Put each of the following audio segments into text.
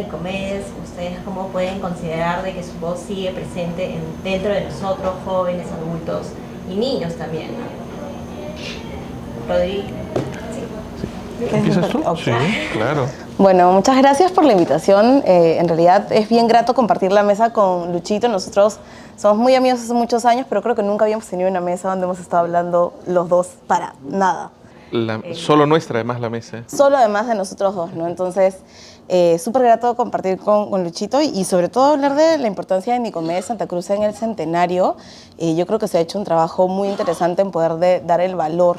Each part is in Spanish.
Nicomedes, ustedes cómo pueden considerar de que su voz sigue presente dentro de nosotros, jóvenes, adultos y niños también, ¿no? Rodrigo. ¿Empiezas tú? Okay. Sí, claro. Bueno, muchas gracias por la invitación. En realidad es bien grato compartir la mesa con Luchito. Nosotros somos muy amigos hace muchos años, pero creo que nunca habíamos tenido una mesa donde hemos estado hablando los dos para nada. Solo nuestra, además, la mesa. Solo además de nosotros dos, ¿no? Entonces, súper grato compartir con Luchito y sobre todo hablar de la importancia de Nicomedes Santa Cruz en el centenario. Yo creo que se ha hecho un trabajo muy interesante en poder dar el valor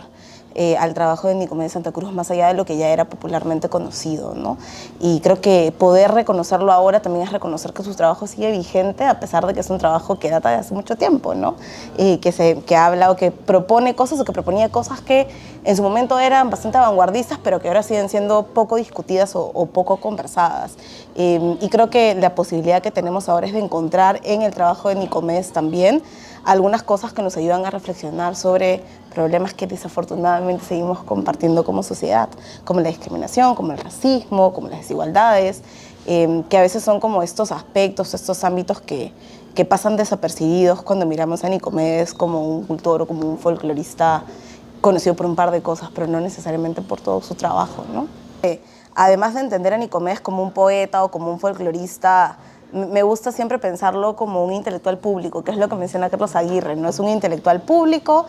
al trabajo de Nicomedes Santa Cruz más allá de lo que ya era popularmente conocido, ¿no? Y creo que poder reconocerlo ahora también es reconocer que su trabajo sigue vigente a pesar de que es un trabajo que data de hace mucho tiempo, ¿no? Que habla o que propone cosas o que proponía cosas que en su momento eran bastante vanguardistas pero que ahora siguen siendo poco discutidas o poco conversadas. Y creo que la posibilidad que tenemos ahora es de encontrar en el trabajo de Nicomedes también algunas cosas que nos ayudan a reflexionar sobre problemas que desafortunadamente seguimos compartiendo como sociedad, como la discriminación, como el racismo, como las desigualdades, que a veces son como estos aspectos, estos ámbitos que pasan desapercibidos cuando miramos a Nicomedes como un cultor o como un folclorista conocido por un par de cosas, pero no necesariamente por todo su trabajo, ¿no? Además de entender a Nicomedes como un poeta o como un folclorista, me gusta siempre pensarlo como un intelectual público, que es lo que menciona Carlos Aguirre, ¿no? Es un intelectual público,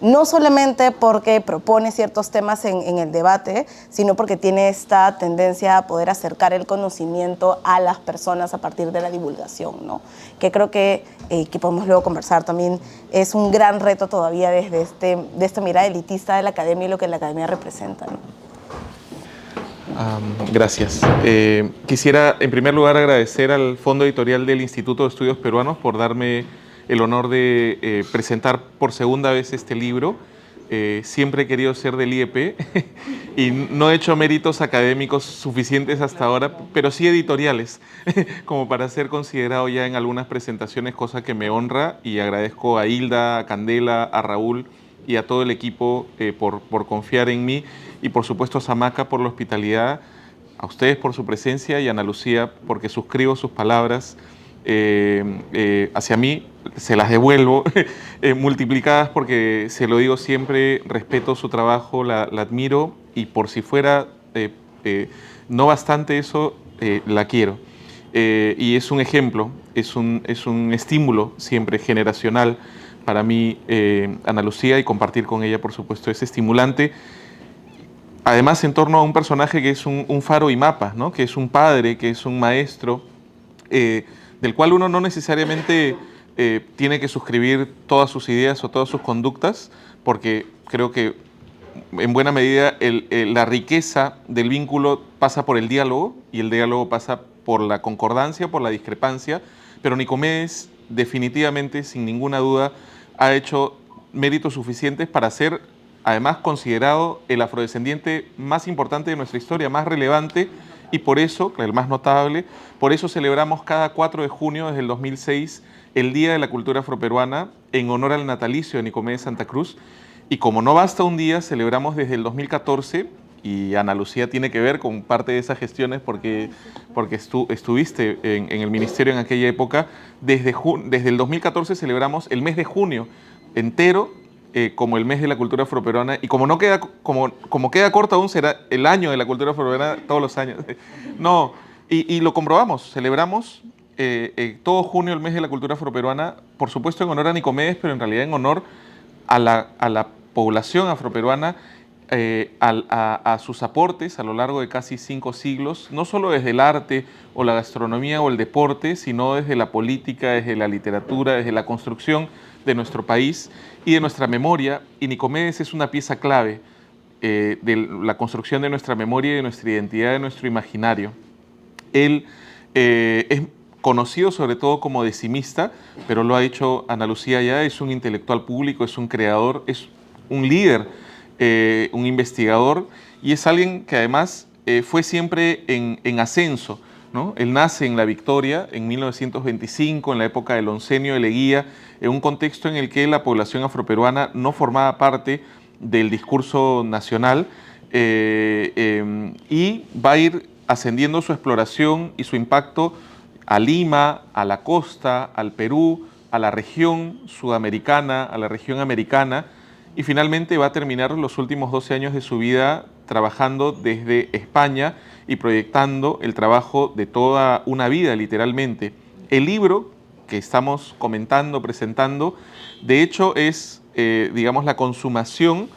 no solamente porque propone ciertos temas en el debate, sino porque tiene esta tendencia a poder acercar el conocimiento a las personas a partir de la divulgación, ¿no? Que creo que podemos luego conversar también, es un gran reto todavía desde de esta mirada elitista de la academia y lo que la academia representa, ¿no? Gracias. Quisiera, en primer lugar, agradecer al Fondo Editorial del Instituto de Estudios Peruanos por darme el honor de presentar por segunda vez este libro. Siempre he querido ser del IEP y no he hecho méritos académicos suficientes hasta ahora, pero sí editoriales, como para ser considerado ya en algunas presentaciones, cosa que me honra, y agradezco a Hilda, a Candela, a Raúl y a todo el equipo por confiar en mí, y por supuesto a Samaca por la hospitalidad, a ustedes por su presencia y a Ana Lucía porque suscribo sus palabras hacia mí, se las devuelvo multiplicadas porque se lo digo siempre, respeto su trabajo, la admiro, y por si fuera no bastante eso, la quiero. Y es un ejemplo, es un estímulo siempre generacional para mí, Ana Lucía, y compartir con ella, por supuesto, es estimulante. Además, en torno a un personaje que es un faro y mapa, ¿no? Que es un padre, que es un maestro, del cual uno no necesariamente tiene que suscribir todas sus ideas o todas sus conductas, porque creo que en buena medida la riqueza del vínculo pasa por el diálogo, y el diálogo pasa por la concordancia, por la discrepancia, pero Nicomedes definitivamente, sin ninguna duda, ha hecho méritos suficientes para ser, además, considerado el afrodescendiente más importante de nuestra historia, más relevante, y por eso, el más notable, por eso celebramos cada 4 de junio desde el 2006 el Día de la Cultura Afroperuana en honor al natalicio de Nicomedes Santa Cruz. Y como no basta un día, celebramos desde el 2014, y Ana Lucía tiene que ver con parte de esas gestiones porque estuviste en el ministerio en aquella época. Desde el 2014 celebramos el mes de junio entero como el mes de la cultura afroperuana, y como queda corto aún, será el año de la cultura afroperuana todos los años. No, y lo comprobamos, celebramos todo junio el mes de la cultura afroperuana, por supuesto en honor a Nicomedes, pero en realidad en honor a la población afroperuana, a sus aportes a lo largo de casi 5 siglos, no solo desde el arte o la gastronomía o el deporte, sino desde la política, desde la literatura, desde la construcción de nuestro país y de nuestra memoria. Y Nicomedes es una pieza clave de la construcción de nuestra memoria y de nuestra identidad, de nuestro imaginario. Él es conocido sobre todo como decimista, pero lo ha dicho Ana Lucía ya, es un intelectual público, es un creador, es un líder, un investigador, y es alguien que además fue siempre en ascenso, ¿no? Él nace en La Victoria en 1925, en la época del oncenio de Leguía, en un contexto en el que la población afroperuana no formaba parte del discurso nacional, y va a ir ascendiendo su exploración y su impacto a Lima, a la costa, al Perú, a la región sudamericana, a la región americana, y finalmente va a terminar los últimos 12 años de su vida trabajando desde España y proyectando el trabajo de toda una vida, literalmente. El libro que estamos comentando, presentando, de hecho es, digamos, la consumación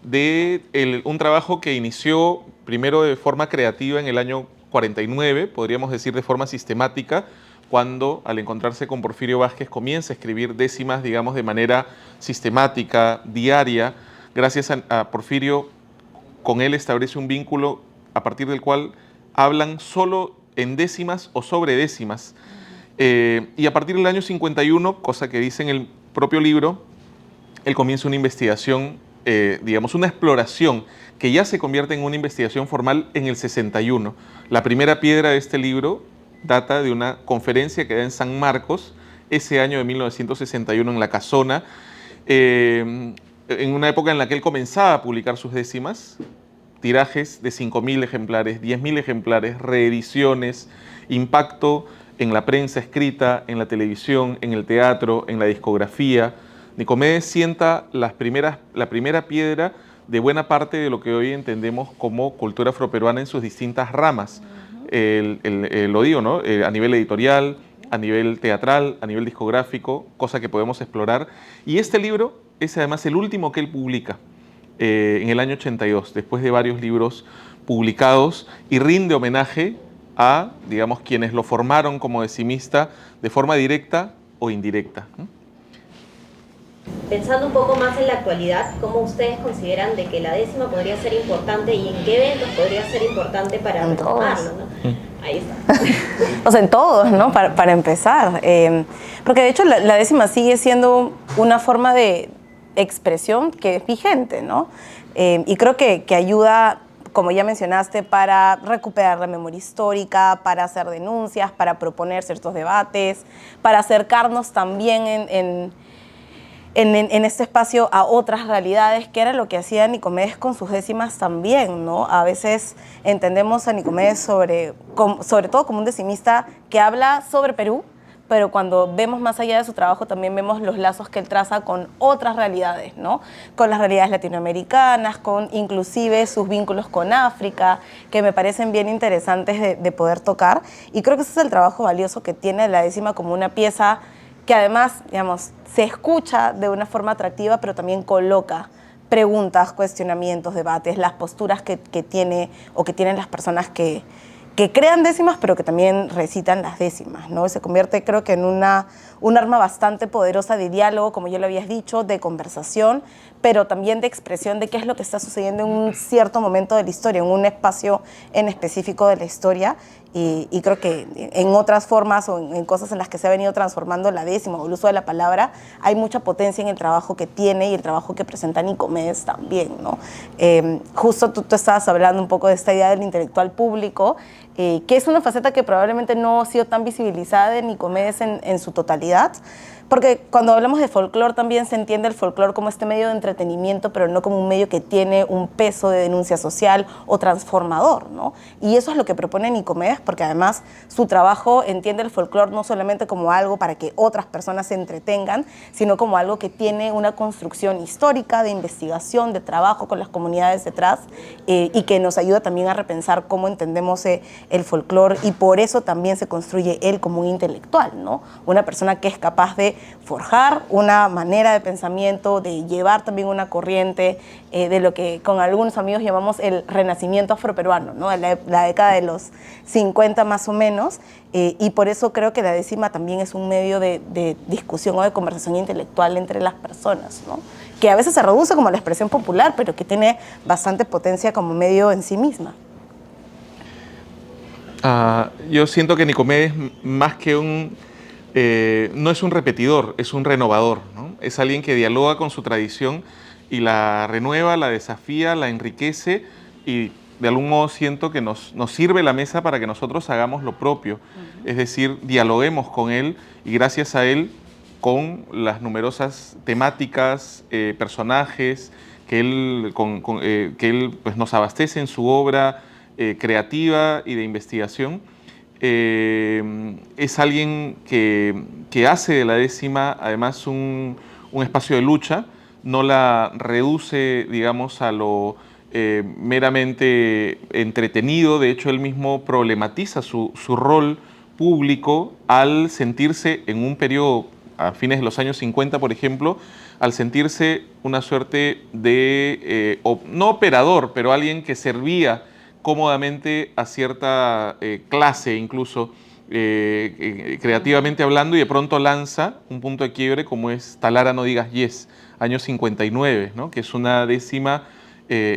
de un trabajo que inició primero de forma creativa en el año 49, podríamos decir de forma sistemática, cuando al encontrarse con Porfirio Vázquez comienza a escribir décimas, digamos, de manera sistemática, diaria. Gracias a Porfirio, con él establece un vínculo a partir del cual hablan solo en décimas o sobre décimas. Y a partir del año 51, cosa que dice en el propio libro, él comienza una investigación, digamos, una exploración que ya se convierte en una investigación formal en el 61. La primera piedra de este libro data de una conferencia que da en San Marcos, ese año de 1961 en La Casona, en una época en la que él comenzaba a publicar sus décimas, tirajes de 5.000 ejemplares, 10.000 ejemplares, reediciones, impacto en la prensa escrita, en la televisión, en el teatro, en la discografía. Nicomedes sienta la primera piedra de buena parte de lo que hoy entendemos como cultura afroperuana en sus distintas ramas. Lo digo, ¿no? A nivel editorial, a nivel teatral, a nivel discográfico, cosa que podemos explorar. Y este libro es además el último que él publica en el año 82, después de varios libros publicados, y rinde homenaje a, digamos, quienes lo formaron como decimista de forma directa o indirecta. Pensando un poco más en la actualidad, ¿cómo ustedes consideran de que la décima podría ser importante y en qué eventos podría ser importante para retomarlo, ¿no? Ahí está. O sea, en todos, ¿no? Para empezar. Porque de hecho la décima sigue siendo una forma de expresión que es vigente, ¿no? Y creo que ayuda, como ya mencionaste, para recuperar la memoria histórica, para hacer denuncias, para proponer ciertos debates, para acercarnos también en este espacio a otras realidades, que era lo que hacía Nicomedes con sus décimas también, ¿no? A veces entendemos a Nicomedes sobre todo como un decimista que habla sobre Perú, pero cuando vemos más allá de su trabajo también vemos los lazos que él traza con otras realidades, ¿no? Con las realidades latinoamericanas, con inclusive sus vínculos con África, que me parecen bien interesantes de poder tocar. Y creo que ese es el trabajo valioso que tiene la décima como una pieza que además, digamos, se escucha de una forma atractiva, pero también coloca preguntas, cuestionamientos, debates, las posturas que tiene o que tienen las personas que crean décimas, pero que también recitan las décimas, ¿no? Se convierte, creo que, en un arma bastante poderosa de diálogo, como ya lo habías dicho, de conversación, pero también de expresión de qué es lo que está sucediendo en un cierto momento de la historia, en un espacio en específico de la historia. Y creo que en otras formas o en cosas en las que se ha venido transformando la décima o el uso de la palabra, hay mucha potencia en el trabajo que tiene y el trabajo que presenta Nicomedes también, ¿no? Justo tú estabas hablando un poco de esta idea del intelectual público, que es una faceta que probablemente no ha sido tan visibilizada de Nicomedes en su totalidad, porque cuando hablamos de folclore también se entiende el folclore como este medio de entretenimiento, pero no como un medio que tiene un peso de denuncia social o transformador, ¿no? Y eso es lo que propone Nicomedes, porque además su trabajo entiende el folclore no solamente como algo para que otras personas se entretengan, sino como algo que tiene una construcción histórica, de investigación, de trabajo con las comunidades detrás, y que nos ayuda también a repensar cómo entendemos el folclore, y por eso también se construye él como un intelectual, ¿no? Una persona que es capaz de forjar una manera de pensamiento, de llevar también una corriente de lo que con algunos amigos llamamos el renacimiento afroperuano, ¿no? La década de los 50 más o menos, y por eso creo que la décima también es un medio de discusión o de conversación intelectual entre las personas, ¿no? Que a veces se reduce como la expresión popular, pero que tiene bastante potencia como medio en sí misma. Yo siento que Nicomedes, más que no es un repetidor, es un renovador, ¿no? Es alguien que dialoga con su tradición y la renueva, la desafía, la enriquece, y de algún modo siento que nos sirve la mesa para que nosotros hagamos lo propio. Es decir, dialoguemos con él, y gracias a él, con las numerosas temáticas, personajes que él pues, nos abastece en su obra, creativa y de investigación. Es alguien que hace de la décima además un espacio de lucha, no la reduce, digamos, a lo meramente entretenido. De hecho, él mismo problematiza su rol público al sentirse en un periodo, a fines de los años 50, por ejemplo, al sentirse una suerte de, no operador, pero alguien que servía cómodamente a cierta clase, incluso creativamente hablando, y de pronto lanza un punto de quiebre como es Talara no digas yes, año 59, ¿no? Que es una décima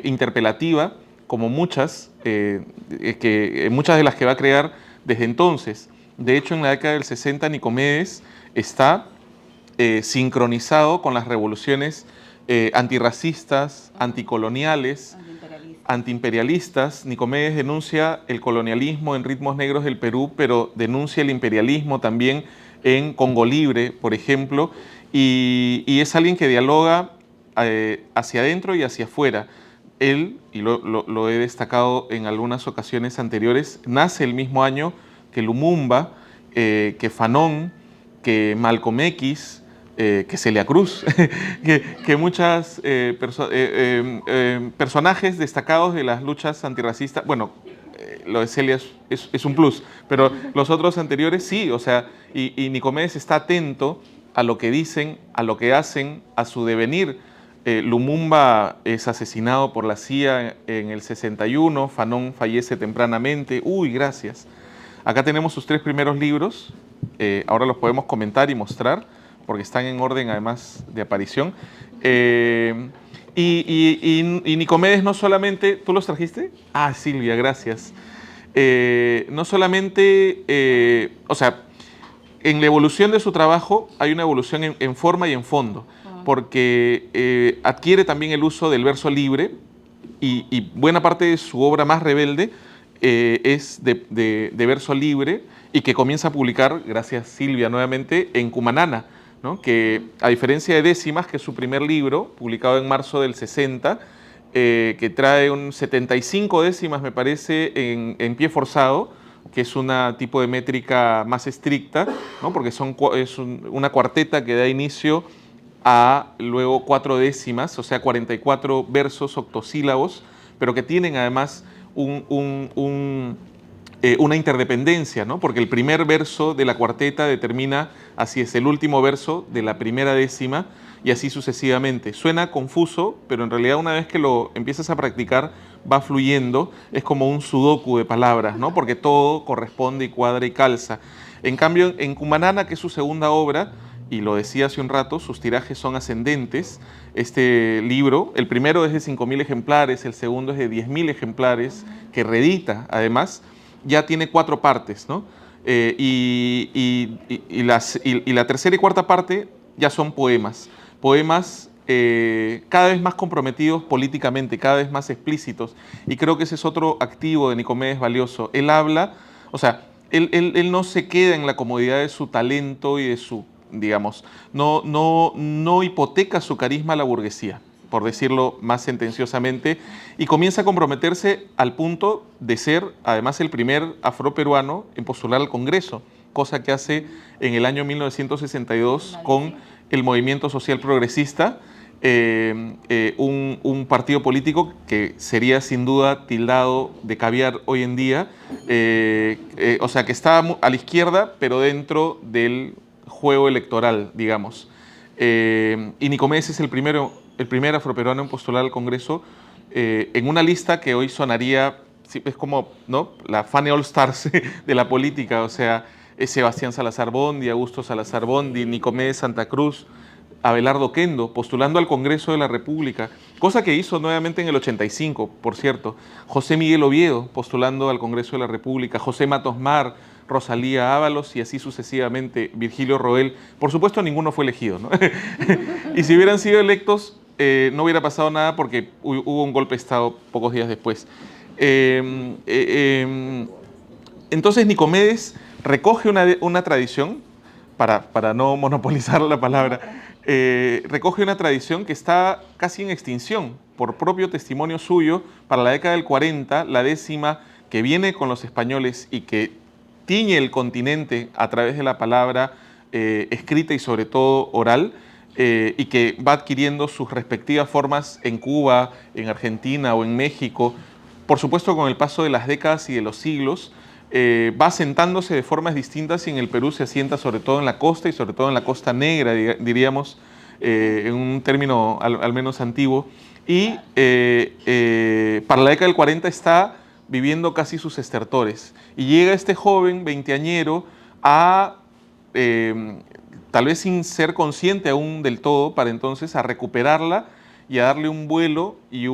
interpelativa, como muchas de las que va a crear desde entonces. De hecho, en la década del 60, Nicomedes está sincronizado con las revoluciones antirracistas, anticoloniales, antiimperialistas. Nicomedes denuncia el colonialismo en Ritmos Negros del Perú, pero denuncia el imperialismo también en Congo Libre, por ejemplo, y es alguien que dialoga hacia adentro y hacia afuera. Él, y lo he destacado en algunas ocasiones anteriores, nace el mismo año que Lumumba, que Fanon, que Malcolm X, que Celia Cruz, que muchas personajes destacados de las luchas antirracistas. Bueno, lo de Celia es un plus, pero los otros anteriores sí, o sea, y Nicomedes está atento a lo que dicen, a lo que hacen, a su devenir. Lumumba es asesinado por la CIA en el 61, Fanon fallece tempranamente. Uy, gracias. Acá tenemos sus 3 primeros libros, ahora los podemos comentar y mostrar, porque están en orden además de aparición. Y Nicomedes no solamente... ¿Tú los trajiste? Ah, Silvia, gracias. No solamente... o sea, en la evolución de su trabajo hay una evolución en forma y en fondo, porque adquiere también el uso del verso libre y buena parte de su obra más rebelde es de verso libre y que comienza a publicar, gracias Silvia nuevamente, en Cumanana, ¿no? Que a diferencia de Décimas, que es su primer libro, publicado en marzo del 60, que trae un 75 décimas, me parece, en pie forzado, que es una tipo de métrica más estricta, ¿no? Porque es una cuarteta que da inicio a luego 4 décimas, o sea, 44 versos octosílabos, pero que tienen además una interdependencia, ¿no? Porque el primer verso de la cuarteta determina, así es, el último verso de la primera décima y así sucesivamente. Suena confuso, pero en realidad una vez que lo empiezas a practicar va fluyendo, es como un sudoku de palabras, ¿no? Porque todo corresponde y cuadra y calza. En cambio, en Cumanana, que es su segunda obra, y lo decía hace un rato, sus tirajes son ascendentes. Este libro, el primero es de 5.000 ejemplares, el segundo es de 10.000 ejemplares, que reedita además, ya tiene 4 partes, ¿no? Y la tercera y cuarta parte ya son poemas. Poemas cada vez más comprometidos políticamente, cada vez más explícitos. Y creo que ese es otro activo de Nicomedes valioso. Él habla, o sea, él no se queda en la comodidad de su talento y de su, digamos, no hipoteca su carisma a la burguesía, por decirlo más sentenciosamente, y comienza a comprometerse al punto de ser, además, el primer afroperuano en postular al Congreso, cosa que hace en el año 1962 con el Movimiento Social Progresista, un partido político que sería sin duda tildado de caviar hoy en día, o sea, que está a la izquierda, pero dentro del juego electoral, digamos. Y Nicomedes es el primer afroperuano en postular al Congreso en una lista que hoy sonaría, es como, ¿no?, la Fane All Stars de la política, o sea, es Sebastián Salazar Bondi, Augusto Salazar Bondi, Nicomedes Santa Cruz, Abelardo Kendo, postulando al Congreso de la República, cosa que hizo nuevamente en el 85, por cierto. José Miguel Oviedo, postulando al Congreso de la República, José Matos Mar, Rosalía Ábalos y así sucesivamente, Virgilio Roel. Por supuesto, ninguno fue elegido, ¿no? Y si hubieran sido electos, no hubiera pasado nada porque hubo un golpe de Estado pocos días después. Entonces Nicomedes recoge una tradición, para no monopolizar la palabra, recoge una tradición que está casi en extinción. Por propio testimonio suyo, para la década del 40, la décima que viene con los españoles y que tiñe el continente a través de la palabra escrita y sobre todo oral, y que va adquiriendo sus respectivas formas en Cuba, en Argentina o en México, por supuesto con el paso de las décadas y de los siglos, va asentándose de formas distintas y en el Perú se asienta sobre todo en la costa y sobre todo en la costa negra, diríamos, en un término al menos antiguo. Y para la década del 40 está viviendo casi sus estertores. Y llega este joven veinteañero a, tal vez sin ser consciente aún del todo, para entonces a recuperarla y a darle un vuelo y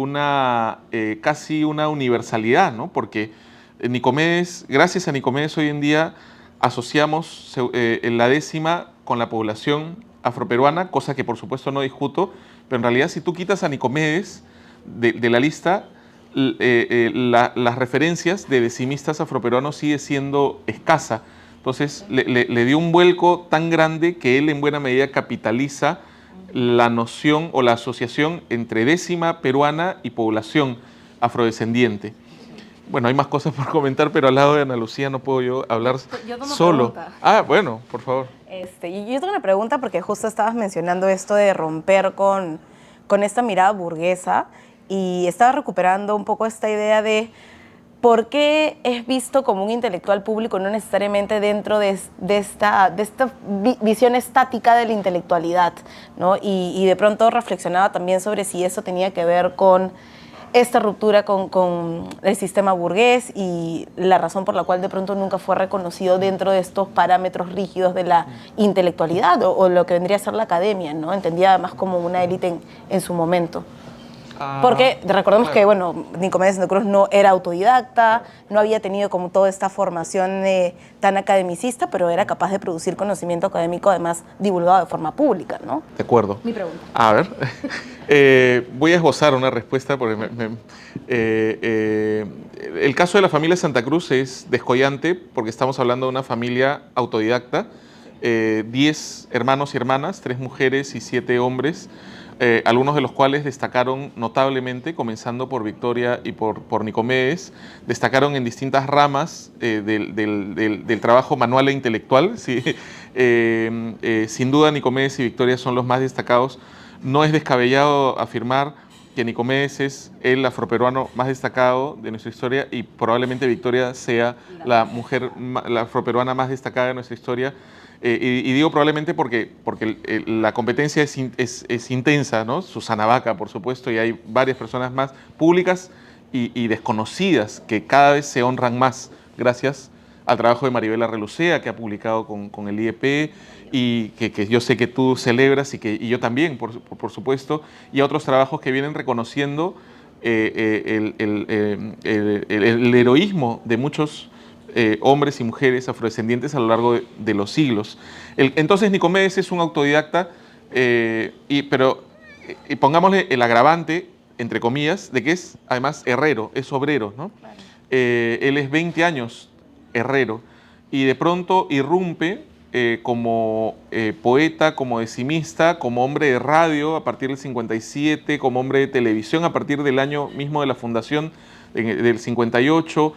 casi una universalidad, ¿no? Porque Nicomedes, gracias a Nicomedes hoy en día asociamos la décima con la población afroperuana, cosa que por supuesto no discuto, pero en realidad si tú quitas a Nicomedes de la lista, las referencias de decimistas afroperuanos sigue siendo escasa. Entonces le dio un vuelco tan grande que él en buena medida capitaliza la noción o la asociación entre décima peruana y población afrodescendiente. Bueno, hay más cosas por comentar, pero al lado de Ana Lucía no puedo yo hablar yo tengo solo. pregunta. Ah, bueno, por favor. Y yo tengo una pregunta porque justo estabas mencionando esto de romper con esta mirada burguesa y estaba recuperando un poco esta idea de por qué es visto como un intelectual público, no necesariamente dentro de esta visión estática de la intelectualidad, ¿no? Y de pronto reflexionaba también sobre si eso tenía que ver con esta ruptura con el sistema burgués y la razón por la cual de pronto nunca fue reconocido dentro de estos parámetros rígidos de la intelectualidad o lo que vendría a ser la academia, ¿no? Entendida además como una élite en su momento. Porque recordemos que, bueno, Nicomedes Santa Cruz no era autodidacta, no había tenido como toda esta formación tan academicista, pero era capaz de producir conocimiento académico, además divulgado de forma pública, ¿no? De acuerdo. Mi pregunta. A ver, voy a esbozar una respuesta porque el caso de la familia Santa Cruz es descollante porque estamos hablando de una familia autodidacta, 10 hermanos y hermanas, 3 mujeres y 7 hombres, algunos de los cuales destacaron notablemente, comenzando por Victoria y por Nicomedes, destacaron en distintas ramas del trabajo manual e intelectual. ¿Sí? Sin duda Nicomedes y Victoria son los más destacados. No es descabellado afirmar que Nicomedes es el afroperuano más destacado de nuestra historia y probablemente Victoria sea la afroperuana más destacada de nuestra historia. Y digo probablemente porque la competencia es intensa, ¿no? Susana Baca, por supuesto, y hay varias personas más públicas y desconocidas que cada vez se honran más gracias al trabajo de Maribela Relucea, que ha publicado con el IEP y que yo sé que tú celebras y yo también, por supuesto, y a otros trabajos que vienen reconociendo el heroísmo de muchos hombres y mujeres afrodescendientes a lo largo de los siglos. Entonces Nicomedes es un autodidacta, pero pongámosle el agravante, entre comillas, de que es además herrero, es obrero, ¿no? Claro. Él es 20 años herrero y de pronto irrumpe como poeta, como decimista, como hombre de radio a partir del 57, como hombre de televisión a partir del año mismo de la fundación, del 58,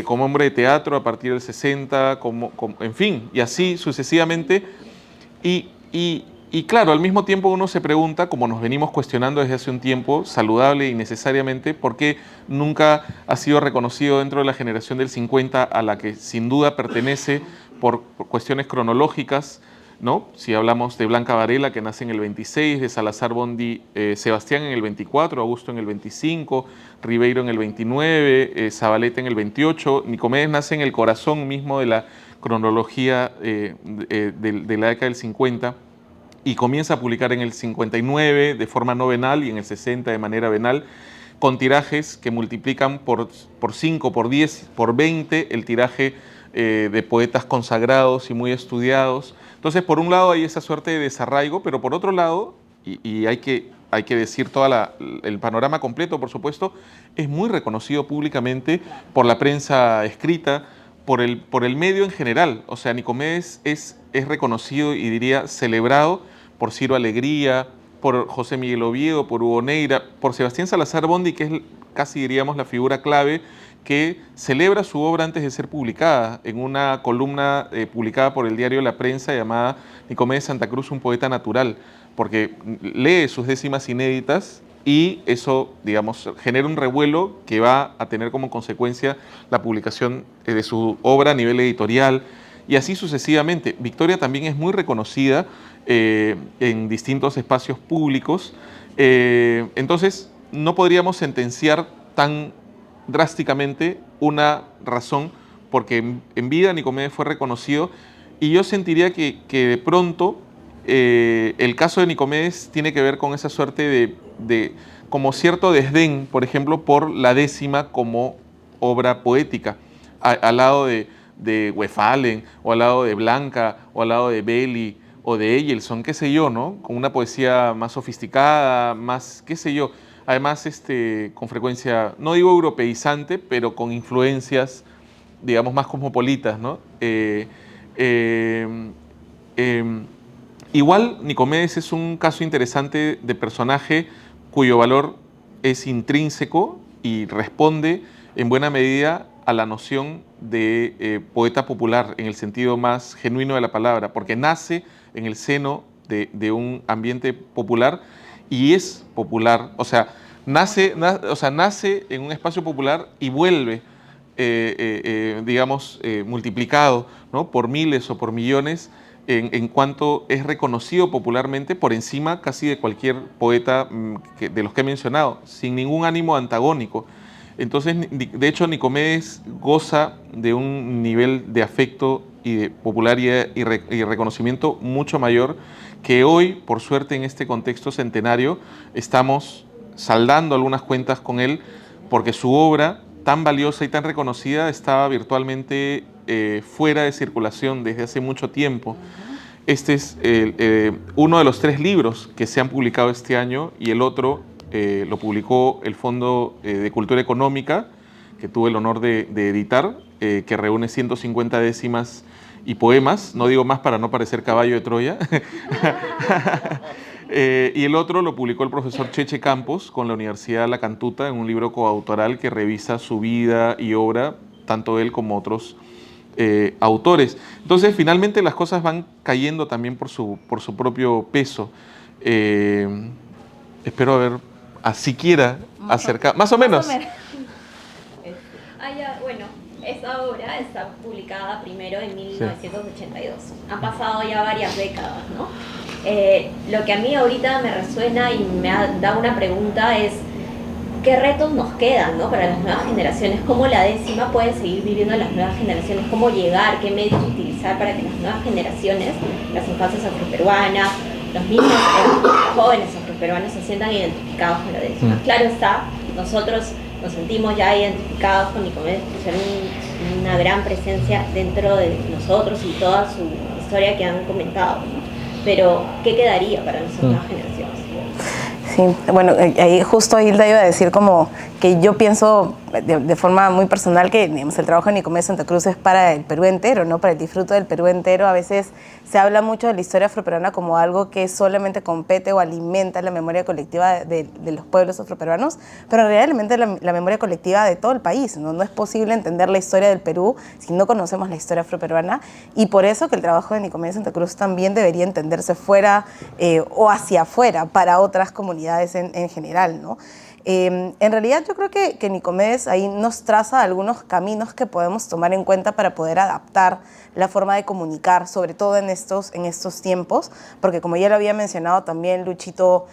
como hombre de teatro a partir del 60, en fin, y así sucesivamente. Y claro, al mismo tiempo uno se pregunta, como nos venimos cuestionando desde hace un tiempo, saludable y necesariamente, por qué nunca ha sido reconocido dentro de la generación del 50 a la que sin duda pertenece por cuestiones cronológicas, ¿no? Si hablamos de Blanca Varela, que nace en el 26, de Salazar Bondi, Sebastián en el 24, Augusto en el 25, Ribeiro en el 29, Zabaleta en el 28, Nicomedes nace en el corazón mismo de la cronología de la década del 50, y comienza a publicar en el 59 de forma no venal y en el 60 de manera venal, con tirajes que multiplican por 5, por 10, por 20 el tiraje de poetas consagrados y muy estudiados. Entonces, por un lado hay esa suerte de desarraigo, pero por otro lado, y hay que decir todo el panorama completo, por supuesto, es muy reconocido públicamente por la prensa escrita, por el medio en general. O sea, Nicomedes es reconocido y diría celebrado por Ciro Alegría, por José Miguel Oviedo, por Hugo Neira, por Sebastián Salazar Bondi, que es casi diríamos la figura clave, que celebra su obra antes de ser publicada, en una columna publicada por el diario La Prensa llamada Nicomedes Santa Cruz, un poeta natural, porque lee sus décimas inéditas y eso, digamos, genera un revuelo que va a tener como consecuencia la publicación de su obra a nivel editorial y así sucesivamente. Victoria también es muy reconocida en distintos espacios públicos, entonces no podríamos sentenciar tan drásticamente una razón, porque en vida Nicomedes fue reconocido, y yo sentiría que de pronto el caso de Nicomedes tiene que ver con esa suerte de como cierto desdén, por ejemplo, por la décima como obra poética, al lado de Wefalen, o al lado de Blanca, o al lado de Belli, o de Eyelson, qué sé yo, ¿no? Con una poesía más sofisticada, más, qué sé yo, además con frecuencia, no digo europeizante, pero con influencias, digamos, más cosmopolitas, ¿no? Igual Nicomedes es un caso interesante de personaje cuyo valor es intrínseco y responde en buena medida a la noción de poeta popular en el sentido más genuino de la palabra, porque nace en el seno de un ambiente popular y es popular, o sea, nace en un espacio popular y vuelve, digamos, multiplicado, ¿no?, por miles o por millones en cuanto es reconocido popularmente por encima casi de cualquier poeta de los que he mencionado, sin ningún ánimo antagónico. Entonces, de hecho, Nicomedes goza de un nivel de afecto y de popularidad y reconocimiento mucho mayor que hoy, por suerte, en este contexto centenario, estamos saldando algunas cuentas con él, porque su obra, tan valiosa y tan reconocida, estaba virtualmente fuera de circulación desde hace mucho tiempo. Este es uno de los 3 libros que se han publicado este año, y el otro lo publicó el Fondo de Cultura Económica, que tuve el honor de editar, que reúne 150 décimas y poemas, no digo más para no parecer caballo de Troya. Y el otro lo publicó el profesor Cheche Campos con la Universidad La Cantuta en un libro coautoral que revisa su vida y obra, tanto él como otros autores. Entonces, finalmente las cosas van cayendo también por su propio peso. Espero haber siquiera acercado, más o menos. Bueno, esta obra está publicada primero en 1982. Han pasado ya varias décadas, ¿no? Lo que a mí ahorita me resuena y me da una pregunta es ¿qué retos nos quedan, ¿no?, para las nuevas generaciones? ¿Cómo la décima puede seguir viviendo en las nuevas generaciones? ¿Cómo llegar? ¿Qué medios utilizar para que las nuevas generaciones, las infancias afroperuanas, los niños, jóvenes afroperuanos se sientan identificados con la décima? Claro está, nosotros nos sentimos ya identificados con Nicomedes por ser una gran presencia dentro de nosotros y toda su historia que han comentado, ¿no? Pero, ¿qué quedaría para nuestras nuevas generaciones? Sí, bueno, ahí justo Hilda iba a decir como que yo pienso de forma muy personal que, digamos, el trabajo de Nicomedes Santa Cruz es para el Perú entero, ¿no?, para el disfrute del Perú entero. A veces se habla mucho de la historia afroperuana como algo que solamente compete o alimenta la memoria colectiva de los pueblos afroperuanos, pero realmente la memoria colectiva de todo el país, ¿no? No es posible entender la historia del Perú si no conocemos la historia afroperuana, y por eso que el trabajo de Nicomedes Santa Cruz también debería entenderse fuera o hacia afuera para otras comunidades en general, ¿no? En realidad yo creo que Nicomedes ahí nos traza algunos caminos que podemos tomar en cuenta para poder adaptar la forma de comunicar, sobre todo en estos tiempos, porque como ya lo había mencionado también Luchito,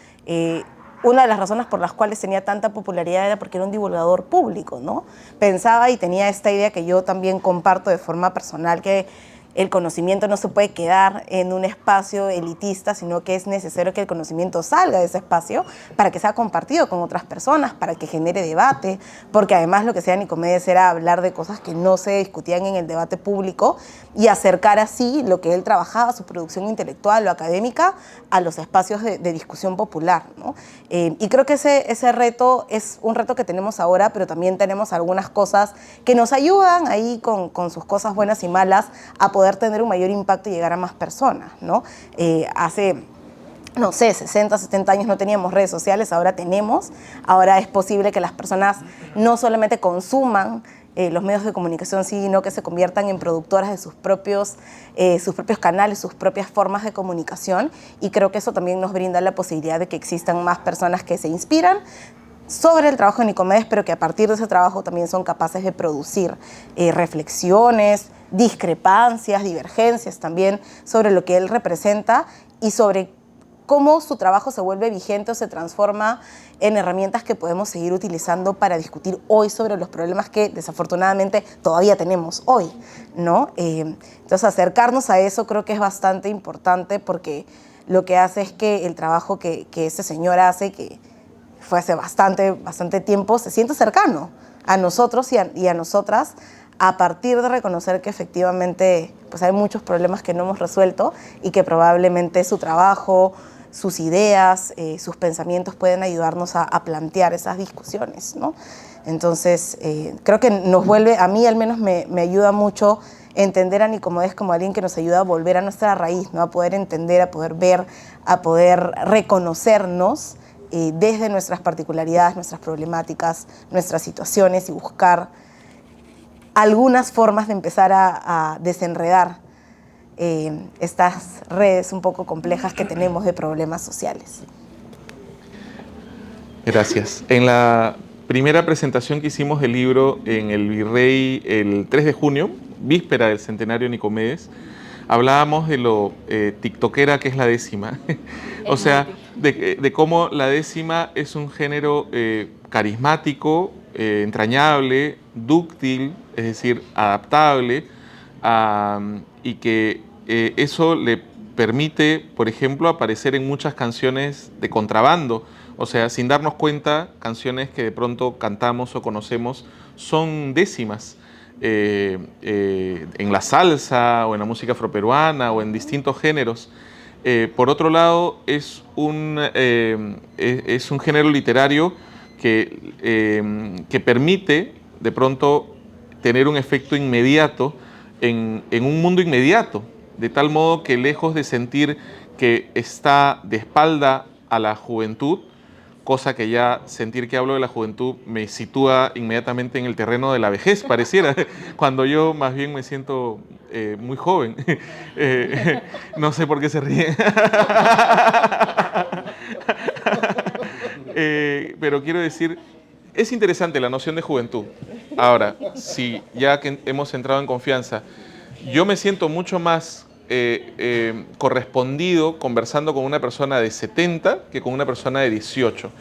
una de las razones por las cuales tenía tanta popularidad era porque era un divulgador público, ¿no? Pensaba y tenía esta idea que yo también comparto de forma personal, que el conocimiento no se puede quedar en un espacio elitista, sino que es necesario que el conocimiento salga de ese espacio para que sea compartido con otras personas, para que genere debate, porque además lo que hacía Nicomedes era hablar de cosas que no se discutían en el debate público y acercar así lo que él trabajaba, su producción intelectual o académica, a los espacios de discusión popular, ¿no? Y creo que ese reto es un reto que tenemos ahora, pero también tenemos algunas cosas que nos ayudan ahí con sus cosas buenas y malas a poder tener un mayor impacto y llegar a más personas, ¿no? Hace no sé, 60, 70 años no teníamos redes sociales, ahora tenemos. Ahora es posible que las personas no solamente consuman los medios de comunicación, sino que se conviertan en productoras de sus propios canales, sus propias formas de comunicación. Y creo que eso también nos brinda la posibilidad de que existan más personas que se inspiran sobre el trabajo de Nicomedes, pero que a partir de ese trabajo también son capaces de producir reflexiones, discrepancias, divergencias también sobre lo que él representa y sobre cómo su trabajo se vuelve vigente o se transforma en herramientas que podemos seguir utilizando para discutir hoy sobre los problemas que desafortunadamente todavía tenemos hoy, ¿no? Entonces acercarnos a eso creo que es bastante importante porque lo que hace es que el trabajo que este señor hace, que fue hace bastante tiempo, se siente cercano a nosotros y a nosotras, a partir de reconocer que efectivamente pues hay muchos problemas que no hemos resuelto y que probablemente su trabajo, sus ideas, sus pensamientos pueden ayudarnos a plantear esas discusiones, ¿no? Entonces, creo que nos vuelve, a mí al menos me ayuda mucho entender a Nicomedes como alguien que nos ayuda a volver a nuestra raíz, ¿no? A poder entender, a poder ver, a poder reconocernos desde nuestras particularidades, nuestras problemáticas, nuestras situaciones y buscar algunas formas de empezar a desenredar estas redes un poco complejas que tenemos de problemas sociales. Gracias. En la primera presentación que hicimos del libro en el Virrey el 3 de junio, víspera del centenario de Nicomedes, hablábamos de lo tiktokera que es la décima. O sea, de cómo la décima es un género carismático, entrañable, dúctil, es decir, adaptable, y que eso le permite, por ejemplo, aparecer en muchas canciones de contrabando. O sea, sin darnos cuenta, canciones que de pronto cantamos o conocemos son décimas. En la salsa o en la música afroperuana o en distintos géneros. Por otro lado, es un género literario que permite de pronto tener un efecto inmediato en un mundo inmediato, de tal modo que lejos de sentir que está de espalda a la juventud, cosa que ya sentir que hablo de la juventud me sitúa inmediatamente en el terreno de la vejez, pareciera, cuando yo más bien me siento muy joven. No sé por qué se ríen. Pero quiero decir, es interesante la noción de juventud. Ahora, si ya que hemos entrado en confianza, yo me siento mucho más correspondido conversando con una persona de 70 que con una persona de 18,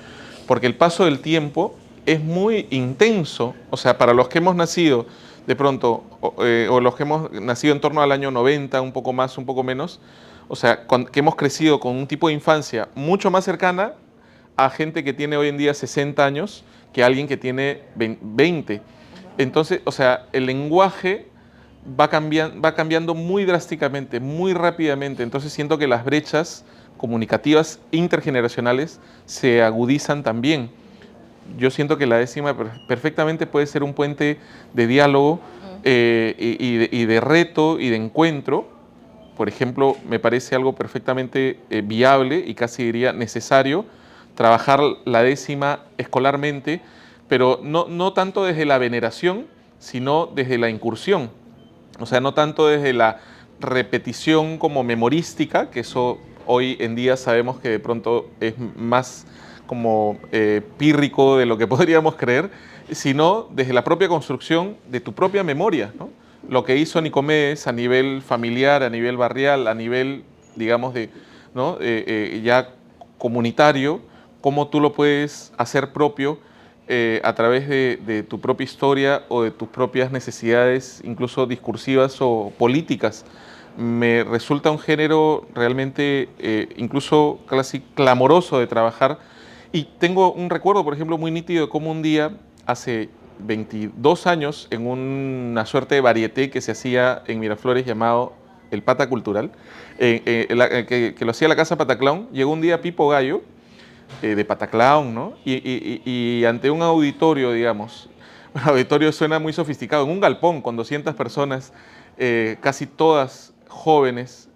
porque el paso del tiempo es muy intenso. O sea, para los que hemos nacido de pronto, o los que hemos nacido en torno al año 90, un poco más, un poco menos, o sea, que hemos crecido con un tipo de infancia mucho más cercana a gente que tiene hoy en día 60 años que alguien que tiene 20. Entonces, o sea, el lenguaje va cambiando muy drásticamente, muy rápidamente. Entonces siento que las brechas comunicativas intergeneracionales se agudizan también. Yo siento que la décima perfectamente puede ser un puente de diálogo y de reto y de encuentro. Por ejemplo, me parece algo perfectamente viable y casi diría necesario trabajar la décima escolarmente, pero no tanto desde la veneración, sino desde la incursión. O sea, no tanto desde la repetición como memorística, que eso hoy en día sabemos que de pronto es más como pírrico de lo que podríamos creer, sino desde la propia construcción de tu propia memoria, ¿no? Lo que hizo Nicomedes a nivel familiar, a nivel barrial, a nivel, digamos, ¿no? Ya comunitario, cómo tú lo puedes hacer propio a través de tu propia historia o de tus propias necesidades, incluso discursivas o políticas. Me resulta un género realmente incluso casi clamoroso de trabajar. Y tengo un recuerdo, por ejemplo, muy nítido de cómo un día, hace 22 años, en una suerte de varieté que se hacía en Miraflores llamado el Pata Cultural, que lo hacía la Casa Pataclown, llegó un día Pipo Gallo, de Pataclown, ¿no? Y ante un auditorio, digamos, un auditorio suena muy sofisticado, en un galpón con 200 personas, casi todas jóvenes,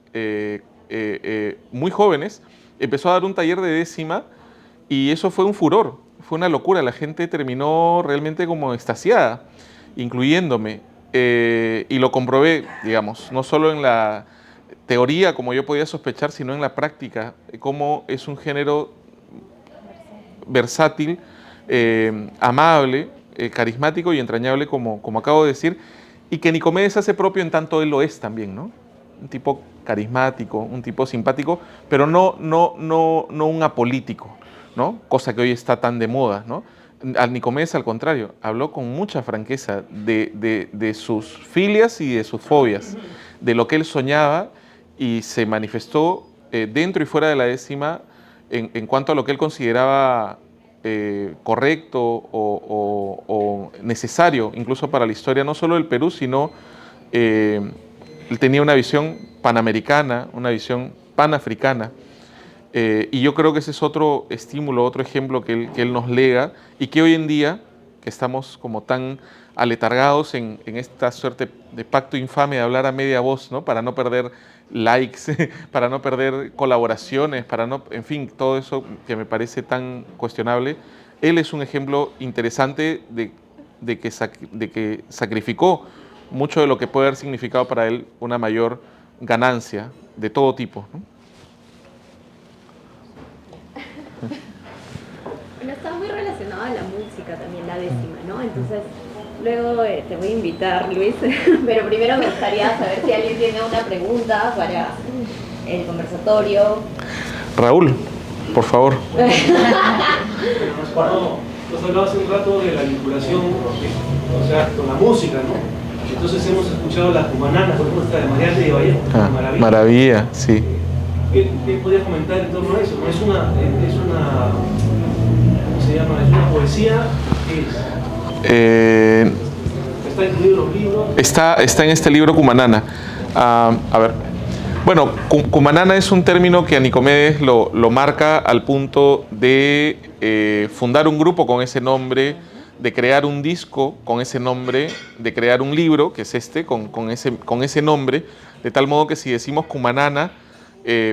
muy jóvenes, empezó a dar un taller de décima y eso fue un furor, fue una locura. La gente terminó realmente como extasiada, incluyéndome. Y lo comprobé, digamos, no solo en la teoría, como yo podía sospechar, sino en la práctica, cómo es un género versátil, amable, carismático y entrañable, como acabo de decir, y que Nicomedes hace propio en tanto él lo es también, ¿no? Un tipo carismático, un tipo simpático, pero no un apolítico, ¿no? Cosa que hoy está tan de moda, ¿no? Al Nicomedes, al contrario, habló con mucha franqueza de sus filias y de sus fobias, de lo que él soñaba, y se manifestó dentro y fuera de la décima en cuanto a lo que él consideraba correcto o necesario, incluso para la historia, no solo del Perú, sino él tenía una visión panamericana, una visión panafricana. Y yo creo que ese es otro estímulo, otro ejemplo que él nos lega, y que hoy en día, que estamos como tan aletargados en esta suerte de pacto infame de hablar a media voz, ¿no? Para no perder likes, para no perder colaboraciones, para no, en fin, todo eso que me parece tan cuestionable. Él es un ejemplo interesante de que sacrificó mucho de lo que puede haber significado para él una mayor ganancia de todo tipo, ¿no? Bueno, está muy relacionado a la música también, la décima, ¿no? Entonces, luego te voy a invitar, Luis, pero primero me gustaría saber si alguien tiene una pregunta para el conversatorio. Raúl, por favor. Nos hablaba hace un rato de la vinculación, o sea, con la música, ¿no? Entonces hemos escuchado la cumanana, por ejemplo, esta de María de Vallejo, Maravilla, sí. ¿Qué podría comentar en torno a eso? ¿No? Es una, ¿cómo se llama? ¿Es una poesía? ¿Qué es? ¿Está incluido en los libros? Está en este libro Cumanana. A ver. Bueno, Cumanana es un término que a Nicomedes lo marca al punto de fundar un grupo con ese nombre, de crear un disco con ese nombre, de crear un libro, que es este, con ese nombre, de tal modo que si decimos Cumanana,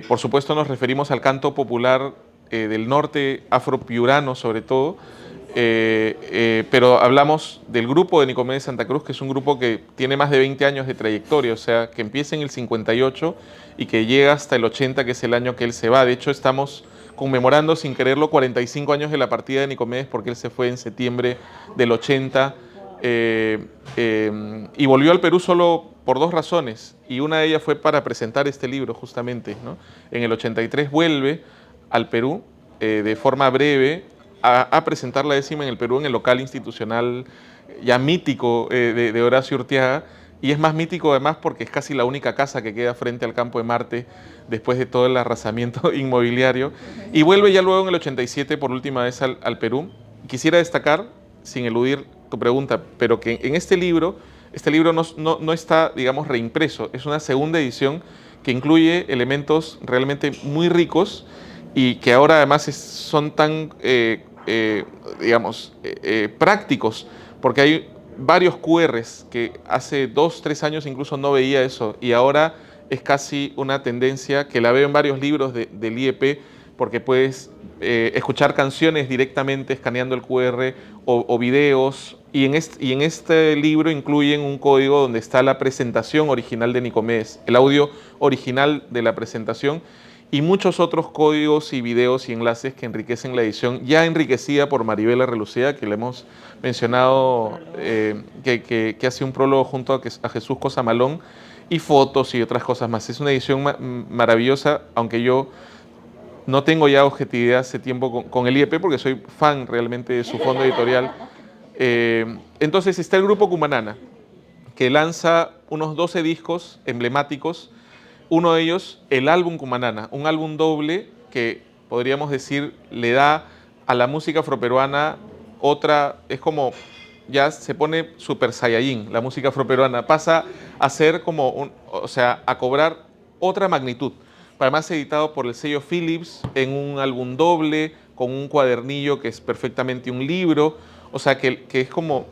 por supuesto nos referimos al canto popular del norte afropiurano sobre todo, pero hablamos del grupo de Nicomedes Santa Cruz, que es un grupo que tiene más de 20 años de trayectoria, o sea, que empieza en el 58 y que llega hasta el 80, que es el año que él se va. De hecho, estamos conmemorando, sin quererlo, 45 años de la partida de Nicomedes, porque él se fue en septiembre del 80 y volvió al Perú solo por dos razones, y una de ellas fue para presentar este libro justamente, ¿no? En el 83 vuelve al Perú de forma breve a presentar la décima en el Perú, en el local institucional ya mítico de Horacio Urteaga, y es más mítico además porque es casi la única casa que queda frente al campo de Marte después de todo el arrasamiento inmobiliario, y vuelve ya luego en el 87 por última vez al Perú. Quisiera destacar, sin eludir tu pregunta, pero que en este libro no está, digamos, reimpreso, es una segunda edición que incluye elementos realmente muy ricos y que ahora además son tan, prácticos, porque hay varios QRs que hace 2, 3 años incluso no veía eso, y ahora es casi una tendencia que la veo en varios libros del IEP, porque puedes escuchar canciones directamente escaneando el QR o videos, y en este libro incluyen un código donde está la presentación original de Nicomedes, el audio original de la presentación, y muchos otros códigos y videos y enlaces que enriquecen la edición, ya enriquecida por Maribela Relucea, que le hemos mencionado, que hace un prólogo junto a Jesús Cosamalón, y fotos y otras cosas más. Es una edición maravillosa, aunque yo no tengo ya objetividad hace tiempo con el IEP, porque soy fan realmente de su fondo editorial. Entonces está el grupo Cumanana, que lanza unos 12 discos emblemáticos. Uno de ellos, el álbum Cumanana, un álbum doble que podríamos decir le da a la música afroperuana otra, es como, ya se pone super saiyajin, la música afroperuana, pasa a ser como, a cobrar otra magnitud. Además editado por el sello Philips en un álbum doble, con un cuadernillo que es perfectamente un libro, o sea que es como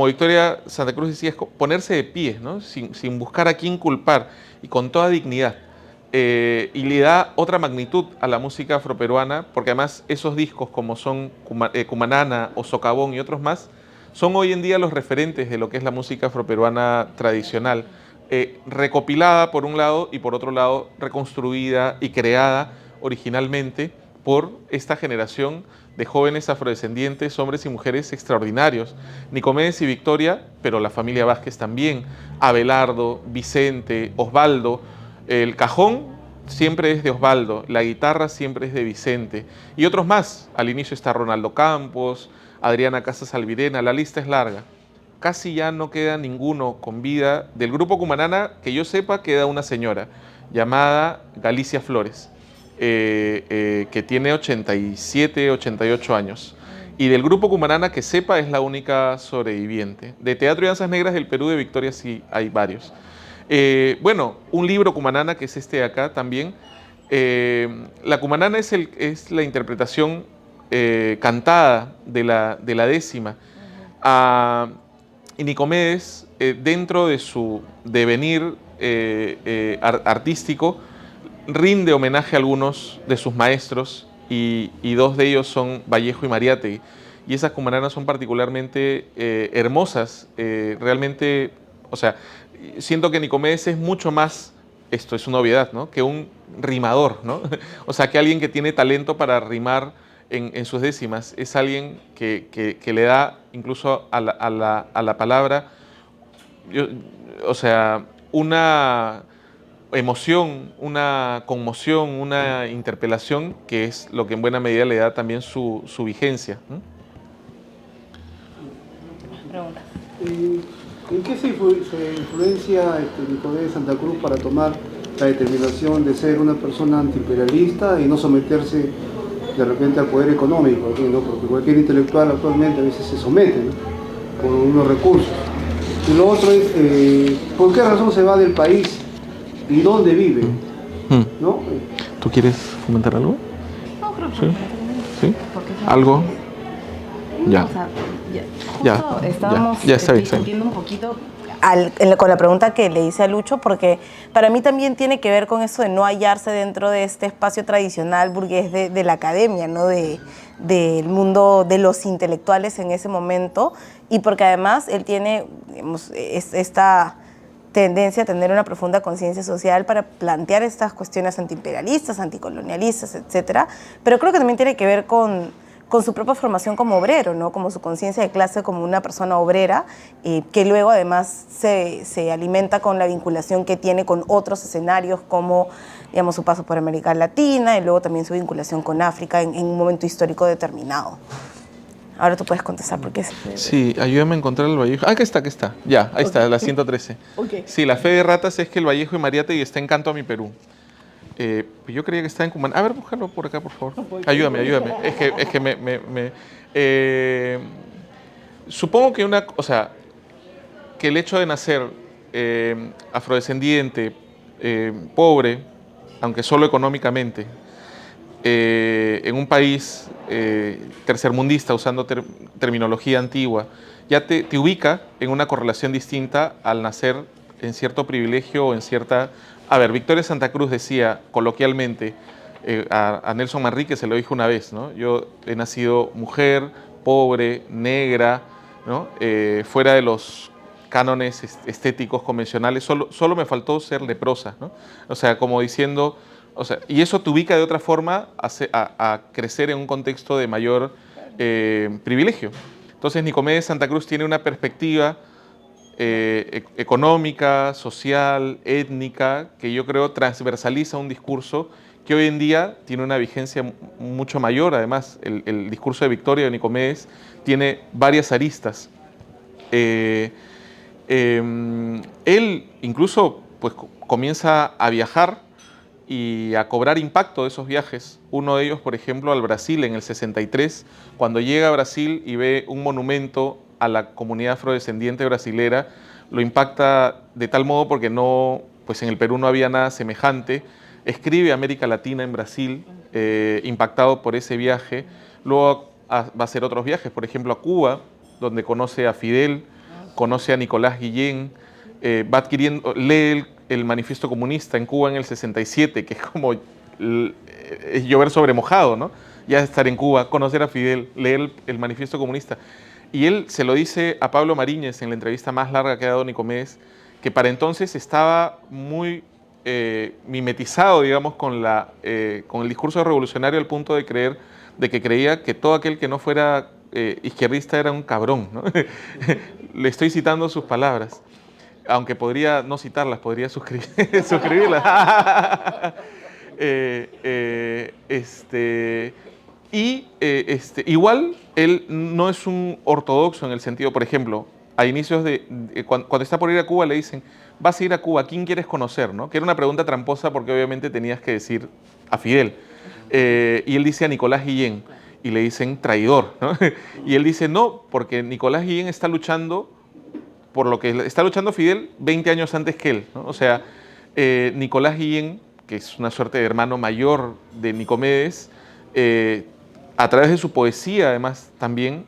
Victoria Santa Cruz decía, es ponerse de pie, ¿no? Sin buscar a quién culpar, y con toda dignidad. y le da otra magnitud a la música afroperuana, porque además esos discos como son Cumanana o Socavón y otros más, son hoy en día los referentes de lo que es la música afroperuana tradicional, recopilada por un lado y por otro lado reconstruida y creada originalmente por esta generación de jóvenes afrodescendientes, hombres y mujeres extraordinarios. Nicomedes y Victoria, pero la familia Vázquez también, Abelardo, Vicente, Osvaldo. El cajón siempre es de Osvaldo, la guitarra siempre es de Vicente y otros más. Al inicio está Ronaldo Campos, Adriana Casas Alvirena, la lista es larga. Casi ya no queda ninguno con vida. Del grupo Cumanana, que yo sepa, queda una señora llamada Galicia Flores, que tiene 87, 88 años. Y del grupo Cumanana, que sepa, es la única sobreviviente. De Teatro y Danzas Negras del Perú de Victoria sí hay varios. Bueno, un libro Cumanana, que es este de acá también. La Cumanana es la interpretación cantada de la décima. Y Nicomedes, dentro de su devenir artístico, rinde homenaje a algunos de sus maestros y dos de ellos son Vallejo y Mariátegui. Y esas cumananas son particularmente hermosas, realmente, o sea, siento que Nicomedes es mucho más, esto es una obviedad, ¿no?, que un rimador, ¿no? O sea, que alguien que tiene talento para rimar en sus décimas, es alguien que le da incluso a la palabra, o sea, una emoción, una conmoción, una interpelación, que es lo que en buena medida le da también su vigencia. Pregunta. ¿En qué se influencia Nicomedes Santa Cruz para tomar la determinación de ser una persona antiimperialista y no someterse de repente al poder económico, ¿no? Porque cualquier intelectual actualmente a veces se somete, ¿no?, por unos recursos? Y lo otro es, ¿por qué razón se va del país y dónde vive? ¿No? ¿Tú quieres comentar algo? No, creo que ¿Sí? ¿Sí? ¿Algo? Ya. O sea, Ya, justo estábamos ya está bien, discutiendo un poquito con la pregunta que le hice a Lucho, porque para mí también tiene que ver con eso de no hallarse dentro de este espacio tradicional burgués de la academia, ¿no?, del mundo de los intelectuales en ese momento, y porque además él tiene, digamos, esta tendencia a tener una profunda conciencia social para plantear estas cuestiones antiimperialistas, anticolonialistas, etcétera, pero creo que también tiene que ver con su propia formación como obrero, ¿no?, como su conciencia de clase como una persona obrera, que luego además se alimenta con la vinculación que tiene con otros escenarios, como, digamos, su paso por América Latina y luego también su vinculación con África en un momento histórico determinado. Ahora tú puedes contestar porque Sí, ayúdame a encontrar el Vallejo. Ah, aquí está. Ya, ahí está, la 113. Okay. Sí, la fe de ratas es que el Vallejo y Mariátegui está en Canto a mi Perú. Yo creía que estaba en Cumaná. A ver, búscalo por acá, por favor. Ayúdame. Es que supongo que que el hecho de nacer afrodescendiente, pobre, aunque solo económicamente, en un país tercermundista, usando terminología antigua, ya te ubica en una correlación distinta al nacer en cierto privilegio o en cierta... A ver, Victoria Santa Cruz decía coloquialmente a Nelson Manrique, se lo dijo una vez, ¿no? Yo he nacido mujer, pobre, negra, ¿no? Fuera de los cánones estéticos convencionales, solo me faltó ser leprosa, ¿no? O sea, como diciendo... O sea, y eso te ubica de otra forma a crecer en un contexto de mayor privilegio. Entonces, Nicomedes Santa Cruz tiene una perspectiva económica, social, étnica, que yo creo transversaliza un discurso que hoy en día tiene una vigencia mucho mayor. Además, el discurso de Victoria de Nicomedes tiene varias aristas. Él incluso pues, comienza a viajar y a cobrar impacto de esos viajes. Uno de ellos, por ejemplo, al Brasil en el 63, cuando llega a Brasil y ve un monumento a la comunidad afrodescendiente brasilera, lo impacta de tal modo porque pues en el Perú no había nada semejante. Escribe América Latina en Brasil, impactado por ese viaje. Luego va a hacer otros viajes, por ejemplo a Cuba, donde conoce a Fidel, conoce a Nicolás Guillén, va adquiriendo, lee el Manifiesto Comunista en Cuba en el 67, que es como es llover sobre mojado, ¿no? Ya estar en Cuba, conocer a Fidel, leer el Manifiesto Comunista. Y él se lo dice a Pablo Mariñez en la entrevista más larga que ha dado Nicomedes, que para entonces estaba muy mimetizado, digamos, con el discurso revolucionario al punto de que creía que todo aquel que no fuera izquierdista era un cabrón, ¿no? Le estoy citando sus palabras, aunque podría no citarlas, podría suscribirlas. Igual él no es un ortodoxo en el sentido, por ejemplo, a inicios cuando está por ir a Cuba le dicen, vas a ir a Cuba, ¿quién quieres conocer? ¿No? Que era una pregunta tramposa porque obviamente tenías que decir a Fidel. Y él dice a Nicolás Guillén y le dicen traidor, ¿no? Y él dice no, porque Nicolás Guillén está luchando por lo que está luchando Fidel 20 años antes que él, ¿no? O sea, Nicolás Guillén, que es una suerte de hermano mayor de Nicomedes, a través de su poesía además también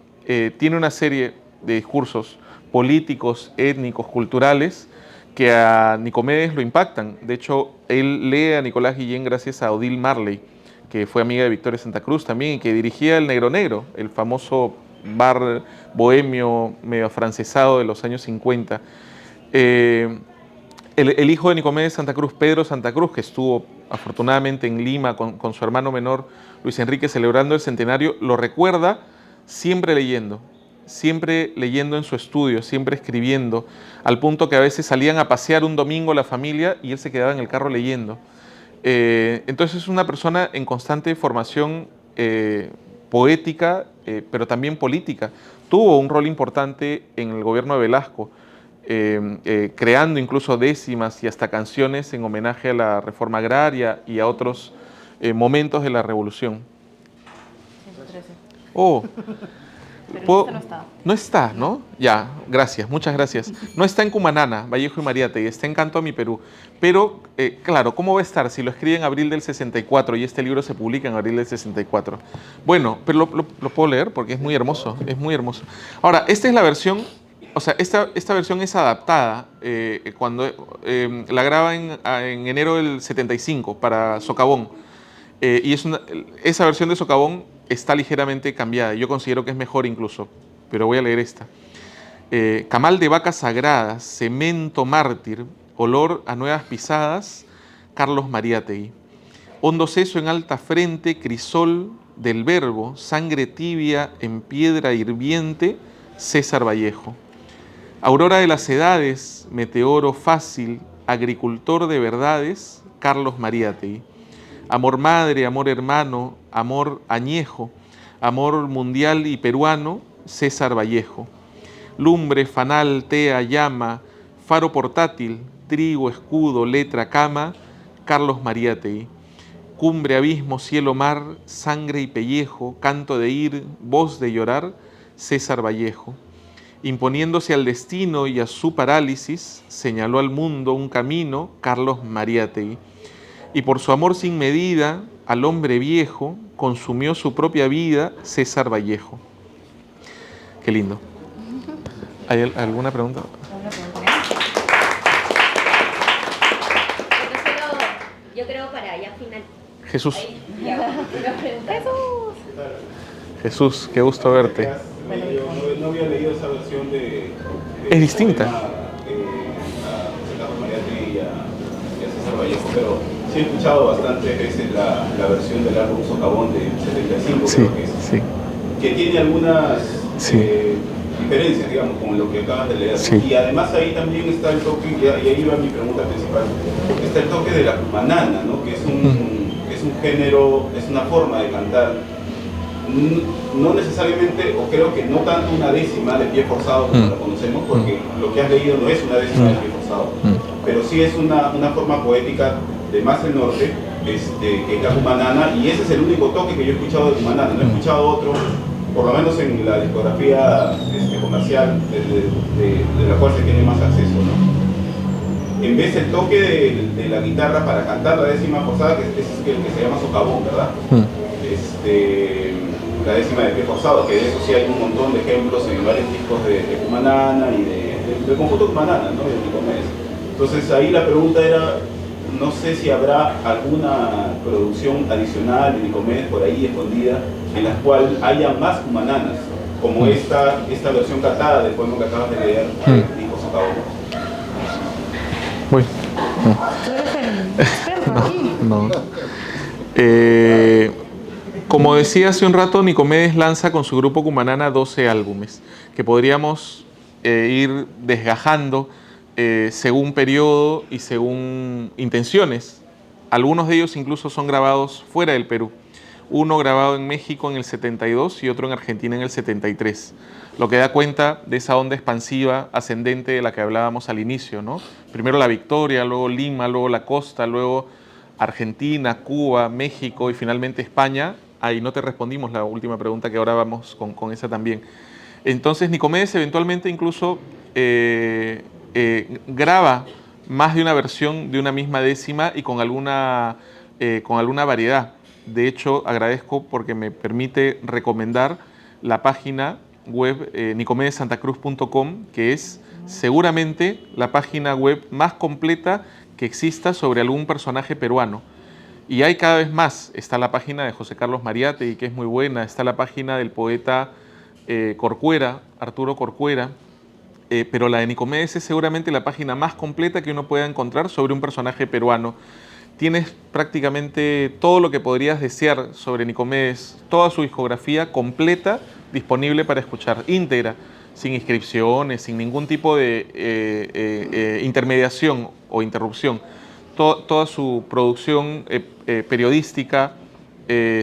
tiene una serie de discursos políticos, étnicos, culturales que a Nicomedes lo impactan. De hecho, él lee a Nicolás Guillén gracias a Odile Marley, que fue amiga de Victoria Santa Cruz también y que dirigía el Negro Negro, el famoso bar bohemio medio afrancesado de los años 50. El hijo de Nicomedes Santa Cruz, Pedro Santa Cruz, que estuvo afortunadamente en Lima con su hermano menor Luis Enrique celebrando el centenario, lo recuerda siempre leyendo en su estudio, siempre escribiendo, al punto que a veces salían a pasear un domingo la familia y él se quedaba en el carro leyendo. Entonces es una persona en constante formación poética, pero también política. Tuvo un rol importante en el gobierno de Velasco, creando incluso décimas y hasta canciones en homenaje a la reforma agraria y a otros momentos de la revolución. 113. Oh, Pero no está. no está, ¿no? Ya, gracias, muchas gracias. No está en Cumanana, Vallejo y Mariátegui, está en Canto a mi Perú. Pero, claro, ¿cómo va a estar si lo escribe en abril del 64 y este libro se publica en abril del 64? Bueno, pero lo puedo leer porque es muy hermoso, es muy hermoso. Ahora, esta es la versión, o sea, esta versión es adaptada cuando la graba en enero del 75 para Socavón. Y esa versión de Socavón está ligeramente cambiada. Yo considero que es mejor incluso, pero voy a leer esta. Camal de vacas sagradas, cemento mártir, olor a nuevas pisadas, Carlos Mariátegui. Hondo seso en alta frente, crisol del verbo, sangre tibia en piedra hirviente, César Vallejo. Aurora de las edades, meteoro fácil, agricultor de verdades, Carlos Mariátegui. Amor madre, amor hermano, amor añejo, amor mundial y peruano, César Vallejo. Lumbre, fanal, tea, llama, faro portátil, trigo, escudo, letra, cama, Carlos Mariátegui. Cumbre, abismo, cielo, mar, sangre y pellejo, canto de ir, voz de llorar, César Vallejo. Imponiéndose al destino y a su parálisis, señaló al mundo un camino, Carlos Mariátegui. Y por su amor sin medida al hombre viejo, consumió su propia vida, César Vallejo. Qué lindo. ¿Hay alguna pregunta? Yo creo para ya final. Jesús. Jesús, qué gusto verte. No había leído esa versión de es distinta. A Carlos Mariátegui y a César Vallejo, pero sí he escuchado bastantes veces la versión del álbum Socavón de 75, sí, creo que es, sí. Que tiene algunas sí. Diferencias, digamos, con lo que acabas de leer. Sí. Y además ahí también está el toque, y ahí va mi pregunta principal, está el toque de la cumanana, ¿no? Que es un género, es una forma de cantar, no necesariamente, o creo que no tanto una décima de pie forzado como la conocemos, porque lo que has leído no es una décima de pie forzado, pero sí es una forma poética de más el norte, que es la cumanana, y ese es el único toque que yo he escuchado de cumanana, no he escuchado otro, por lo menos en la discografía comercial de la cual se tiene más acceso, ¿no? En vez del toque de la guitarra para cantar la décima forzada, que es el que se llama socavón, ¿verdad? la décima de Pie Forzado, que de eso sí hay un montón de ejemplos en varios discos de Cumanana y del conjunto Cumanana, ¿no? De Nicomedes. Entonces ahí la pregunta era, no sé si habrá alguna producción adicional de Nicomedes por ahí escondida en la cual haya más Cumananas, como esta versión catada del poema que acabas de leer, dijo Socavón. Uy. Tú eres el experto aquí. No. Como decía hace un rato, Nicomedes lanza con su grupo Cumanana 12 álbumes que podríamos ir desgajando según periodo y según intenciones. Algunos de ellos incluso son grabados fuera del Perú. Uno grabado en México en el 72 y otro en Argentina en el 73. Lo que da cuenta de esa onda expansiva ascendente de la que hablábamos al inicio, ¿no? Primero la Victoria, luego Lima, luego la costa, luego Argentina, Cuba, México y finalmente España. Ahí no te respondimos la última pregunta, que ahora vamos con esa también. Entonces Nicomedes eventualmente incluso graba más de una versión de una misma décima y con alguna variedad. De hecho, agradezco porque me permite recomendar la página web nicomedessantacruz.com, que es seguramente la página web más completa que exista sobre algún personaje peruano. Y hay cada vez más. Está la página de José Carlos Mariátegui, que es muy buena. Está la página del poeta Corcuera, Arturo Corcuera. Pero la de Nicomedes es seguramente la página más completa que uno pueda encontrar sobre un personaje peruano. Tienes prácticamente todo lo que podrías desear sobre Nicomedes, toda su discografía completa, disponible para escuchar, íntegra, sin inscripciones, sin ningún tipo de intermediación o interrupción. Toda su producción periodística,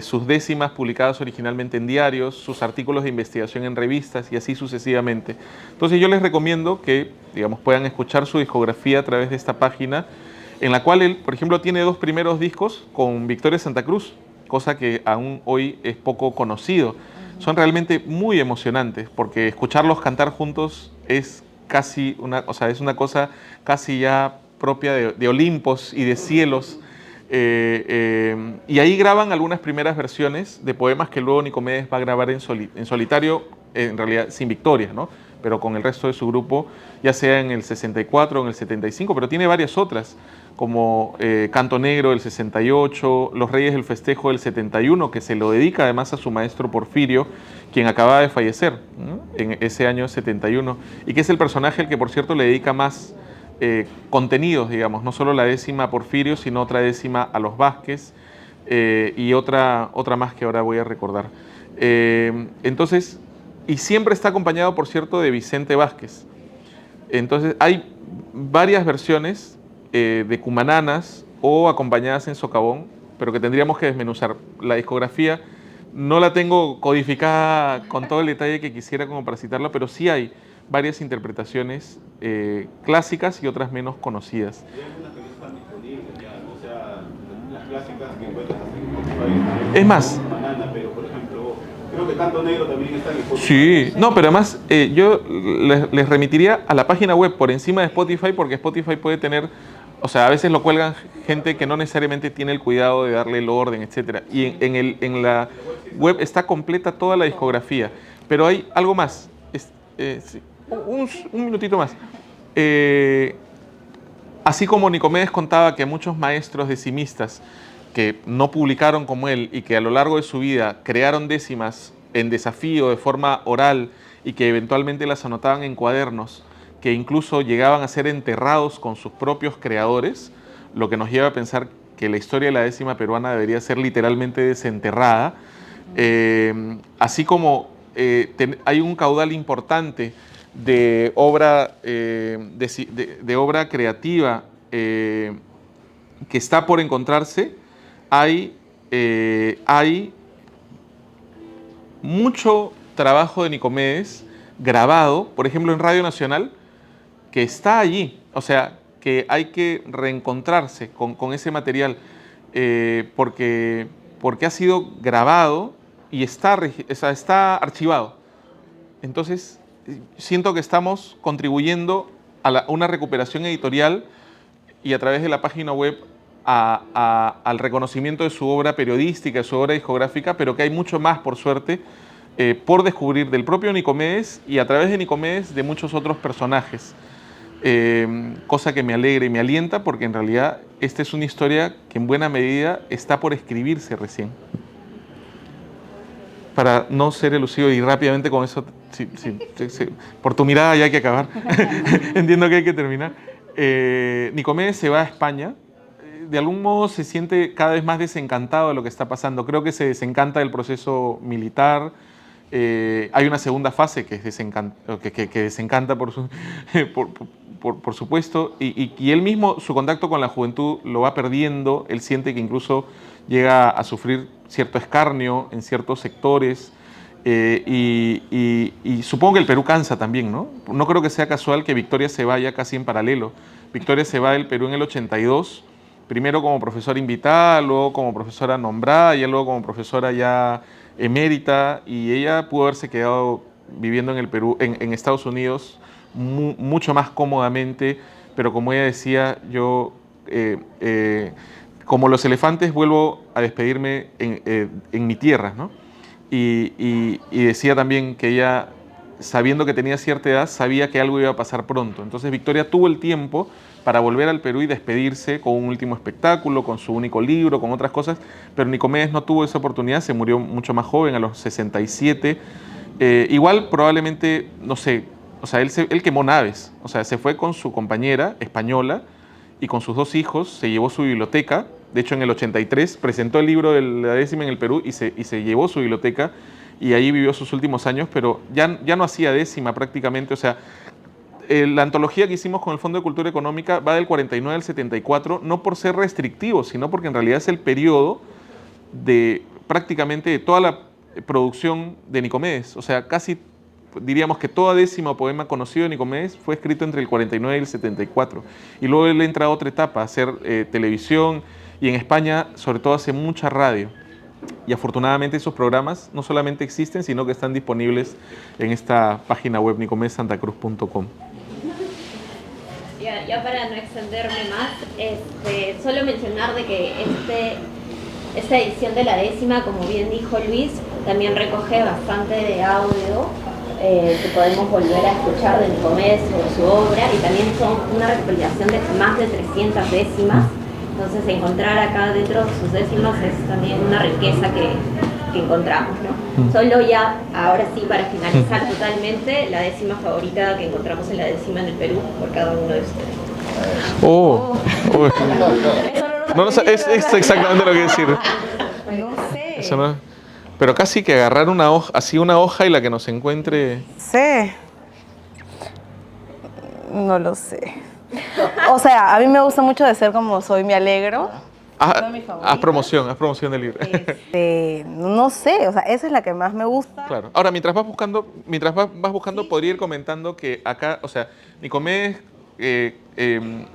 sus décimas publicadas originalmente en diarios, sus artículos de investigación en revistas y así sucesivamente. Entonces yo les recomiendo que, digamos, puedan escuchar su discografía a través de esta página, en la cual él, por ejemplo, tiene 2 primeros discos con Victoria Santa Cruz, cosa que aún hoy es poco conocido. Son realmente muy emocionantes, porque escucharlos cantar juntos es casi es una cosa casi ya propia de Olimpos y de cielos. Y ahí graban algunas primeras versiones de poemas que luego Nicomedes va a grabar en solitario, en realidad sin Victoria, ¿no? Pero con el resto de su grupo, ya sea en el 64 o en el 75, pero tiene varias otras, como Canto Negro del 68, Los Reyes del Festejo del 71, que se lo dedica además a su maestro Porfirio, quien acababa de fallecer, ¿no? En ese año 71, y que es el personaje al que, por cierto, le dedica más contenidos, digamos, no solo la décima a Porfirio, sino otra décima a los Vázquez y otra más que ahora voy a recordar. Entonces, y siempre está acompañado, por cierto, de Vicente Vázquez. Entonces, hay varias versiones de Cumananas o acompañadas en socavón, pero que tendríamos que desmenuzar. La discografía no la tengo codificada con todo el detalle que quisiera como para citarla, pero sí hay varias interpretaciones clásicas y otras menos conocidas. ¿Hay algunas que no están disponibles ya? O sea, las clásicas que encuentras en Spotify. Es más, Banana, pero por ejemplo, creo que Canto Negro también está en Spotify. sí, no, pero además yo les remitiría a la página web por encima de Spotify, porque Spotify puede tener, o sea, a veces lo cuelgan gente que no necesariamente tiene el cuidado de darle el orden, etc. Y en la web está completa toda la discografía. Pero hay algo más. Sí, un minutito más. Así como Nicomedes contaba que muchos maestros decimistas que no publicaron como él y que a lo largo de su vida crearon décimas en desafío de forma oral y que eventualmente las anotaban en cuadernos, que incluso llegaban a ser enterrados con sus propios creadores, lo que nos lleva a pensar que la historia de la décima peruana debería ser literalmente desenterrada. Así como hay un caudal importante de obra, de obra creativa que está por encontrarse, hay mucho trabajo de Nicomedes grabado, por ejemplo en Radio Nacional, que está allí, o sea, que hay que reencontrarse con ese material porque ha sido grabado y está archivado. Entonces, siento que estamos contribuyendo a una recuperación editorial y a través de la página web al reconocimiento de su obra periodística, de su obra discográfica, pero que hay mucho más, por suerte, por descubrir del propio Nicomedes y a través de Nicomedes de muchos otros personajes. Cosa que me alegra y me alienta porque en realidad esta es una historia que en buena medida está por escribirse recién. Para no ser elusivo y rápidamente con eso, sí, por tu mirada ya hay que acabar, entiendo que hay que terminar. Nicomedes se va a España, de algún modo se siente cada vez más desencantado de lo que está pasando, creo que se desencanta del proceso militar. Hay una segunda fase que, que desencanta por supuesto, y él mismo, su contacto con la juventud lo va perdiendo, él siente que incluso llega a sufrir cierto escarnio en ciertos sectores, y supongo que el Perú cansa también, ¿no? No creo que sea casual que Victoria se vaya casi en paralelo. Victoria se va del Perú en el 82, primero como profesora invitada, luego como profesora nombrada, y luego como profesora ya emérita, y ella pudo haberse quedado viviendo en el Perú, en Estados Unidos, mucho más cómodamente, pero como ella decía, yo, como los elefantes, vuelvo a despedirme en mi tierra, ¿no? Y decía también que ella, sabiendo que tenía cierta edad, sabía que algo iba a pasar pronto. Entonces Victoria tuvo el tiempo para volver al Perú y despedirse con un último espectáculo, con su único libro, con otras cosas, pero Nicomedes no tuvo esa oportunidad, se murió mucho más joven, a los 67. Igual probablemente, no sé, o sea, él quemó naves, o sea, se fue con su compañera española y con sus 2 hijos, se llevó su biblioteca. De hecho, en el 83 presentó el libro de la décima en el Perú y se llevó su biblioteca y ahí vivió sus últimos años, pero ya no hacía décima prácticamente. O sea, la antología que hicimos con el Fondo de Cultura Económica va del 49 al 74, no por ser restrictivo, sino porque en realidad es el periodo de prácticamente de toda la producción de Nicomedes. O sea, casi diríamos que toda décima poema conocido de Nicomedes fue escrito entre el 49 y el 74. Y luego él entra a otra etapa, a hacer televisión, y en España sobre todo hace mucha radio. Y afortunadamente esos programas no solamente existen, sino que están disponibles en esta página web nicomedessantacruz.com. Ya para no extenderme más, solo mencionar de que esta edición de la décima, como bien dijo Luis, también recoge bastante de audio que podemos volver a escuchar de Nicomedes sobre su obra, y también son una recopilación de más de 300 décimas. Entonces encontrar acá dentro de sus décimas es también una riqueza que encontramos, ¿no? Solo ya, ahora sí, para finalizar totalmente, la décima favorita que encontramos en la décima en el Perú por cada uno de ustedes. No, es exactamente lo que decir. No sé. Eso no, pero casi que agarrar una hoja, así una hoja y la que nos encuentre. Sé. No lo sé. O sea, a mí me gusta mucho de Ser como soy, me alegro. Haz promoción del libro. No sé, o sea, esa es la que más me gusta. Claro. Ahora, mientras vas buscando, sí, podría ir comentando que acá, o sea, Nicomedes,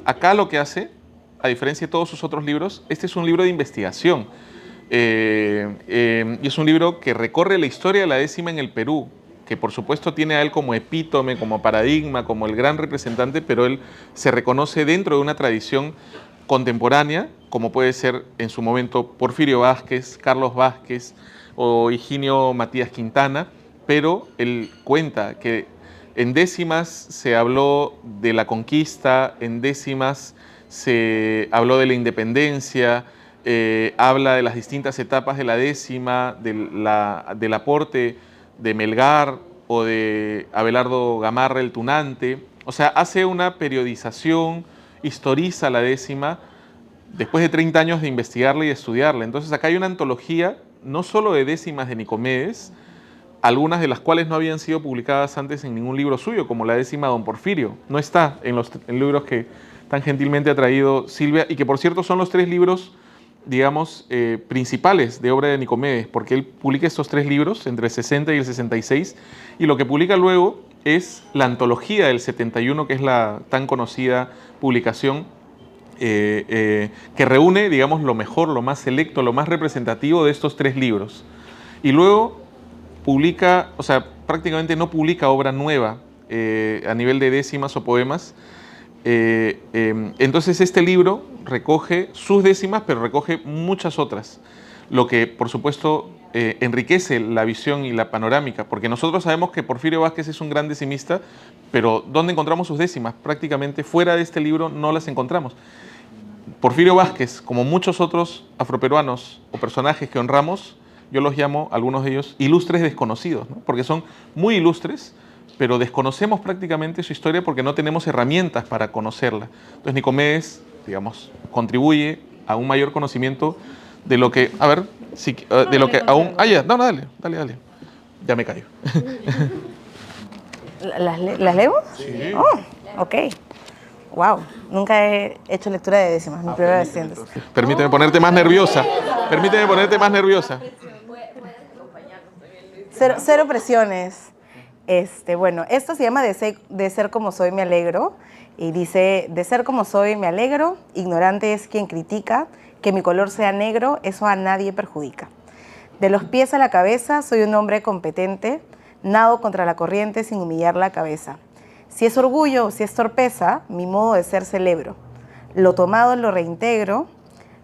acá lo que hace, a diferencia de todos sus otros libros, este es un libro de investigación. Y es un libro que recorre la historia de la décima en el Perú, que por supuesto tiene a él como epítome, como paradigma, como el gran representante, pero él se reconoce dentro de una tradición contemporánea, como puede ser en su momento Porfirio Vázquez, Carlos Vázquez o Higinio Matías Quintana, pero él cuenta que en décimas se habló de la conquista, en décimas se habló de la independencia, habla de las distintas etapas de la décima, del aporte de Melgar o de Abelardo Gamarra el Tunante. O sea, hace una periodización, historiza la décima después de 30 años de investigarla y de estudiarla. Entonces acá hay una antología no solo de décimas de Nicomedes, algunas de las cuales no habían sido publicadas antes en ningún libro suyo, como la décima Don Porfirio. No está en los libros que tan gentilmente ha traído Silvia, y que por cierto son los 3 libros, digamos, principales de obra de Nicomedes, porque él publica estos 3 libros entre el 60 y el 66, y lo que publica luego es la antología del 71, que es la tan conocida publicación que reúne, digamos, lo mejor, lo más selecto, lo más representativo de estos 3 libros. Y luego publica, o sea, prácticamente no publica obra nueva a nivel de décimas o poemas, Entonces este libro recoge sus décimas, pero recoge muchas otras, lo que por supuesto enriquece la visión y la panorámica, porque nosotros sabemos que Porfirio Vázquez es un gran decimista, pero ¿dónde encontramos sus décimas? Prácticamente fuera de este libro no las encontramos. Porfirio Vázquez, como muchos otros afroperuanos o personajes que honramos, yo los llamo, algunos de ellos, ilustres desconocidos, ¿no? Porque son muy ilustres, pero desconocemos prácticamente su historia porque no tenemos herramientas para conocerla. Entonces Nicomedes, digamos, contribuye a un mayor conocimiento de lo que, a ver, si, de lo que aún... Ah, ya, no, dale. Ya me callo. ¿Las leo? Sí. Oh, ok. Wow, nunca he hecho lectura de décimas, mi primera vez siendo. Permíteme ponerte más nerviosa. Cero presiones. Bueno, esto se llama de ser como soy me alegro, y dice: de ser como soy me alegro, ignorante es quien critica, que mi color sea negro, eso a nadie perjudica. De los pies a la cabeza soy un hombre competente, nado contra la corriente sin humillar la cabeza. Si es orgullo o si es torpeza, mi modo de ser celebro. Lo tomado lo reintegro,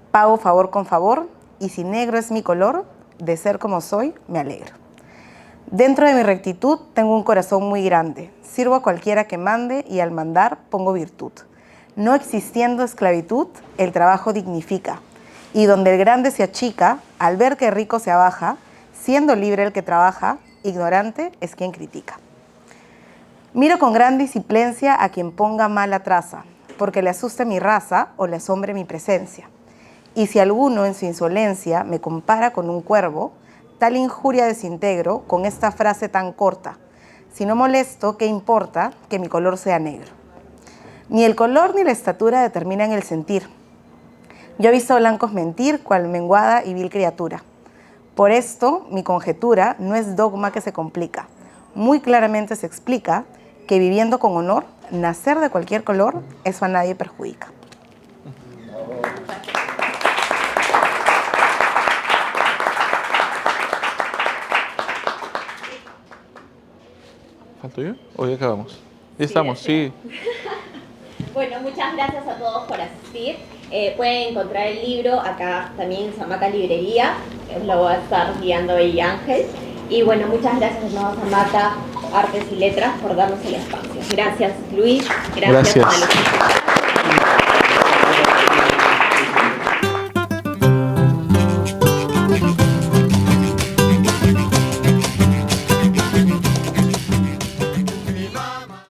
pago favor con favor, y si negro es mi color, de ser como soy me alegro. Dentro de mi rectitud tengo un corazón muy grande. Sirvo a cualquiera que mande y al mandar pongo virtud. No existiendo esclavitud, el trabajo dignifica. Y donde el grande se achica, al ver que el rico se abaja, siendo libre el que trabaja, ignorante es quien critica. Miro con gran disciplicia a quien ponga mala traza, porque le asuste mi raza o le asombre mi presencia. Y si alguno en su insolencia me compara con un cuervo, tal injuria desintegro con esta frase tan corta: si no molesto, ¿qué importa que mi color sea negro? Ni el color ni la estatura determinan el sentir. Yo he visto blancos mentir, cual menguada y vil criatura. Por esto, mi conjetura no es dogma que se complica. Muy claramente se explica que viviendo con honor, nacer de cualquier color, eso a nadie perjudica. ¿Falto yo? ¿O ya acabamos? Ya estamos, sí. Bueno, muchas gracias a todos por asistir. Pueden encontrar el libro acá también en Zamaca Librería. Lo va a estar guiando ahí Ángel. Y bueno, muchas gracias de nuevo a Zamaca Artes y Letras por darnos el espacio. Gracias, Luis. Gracias. Gracias.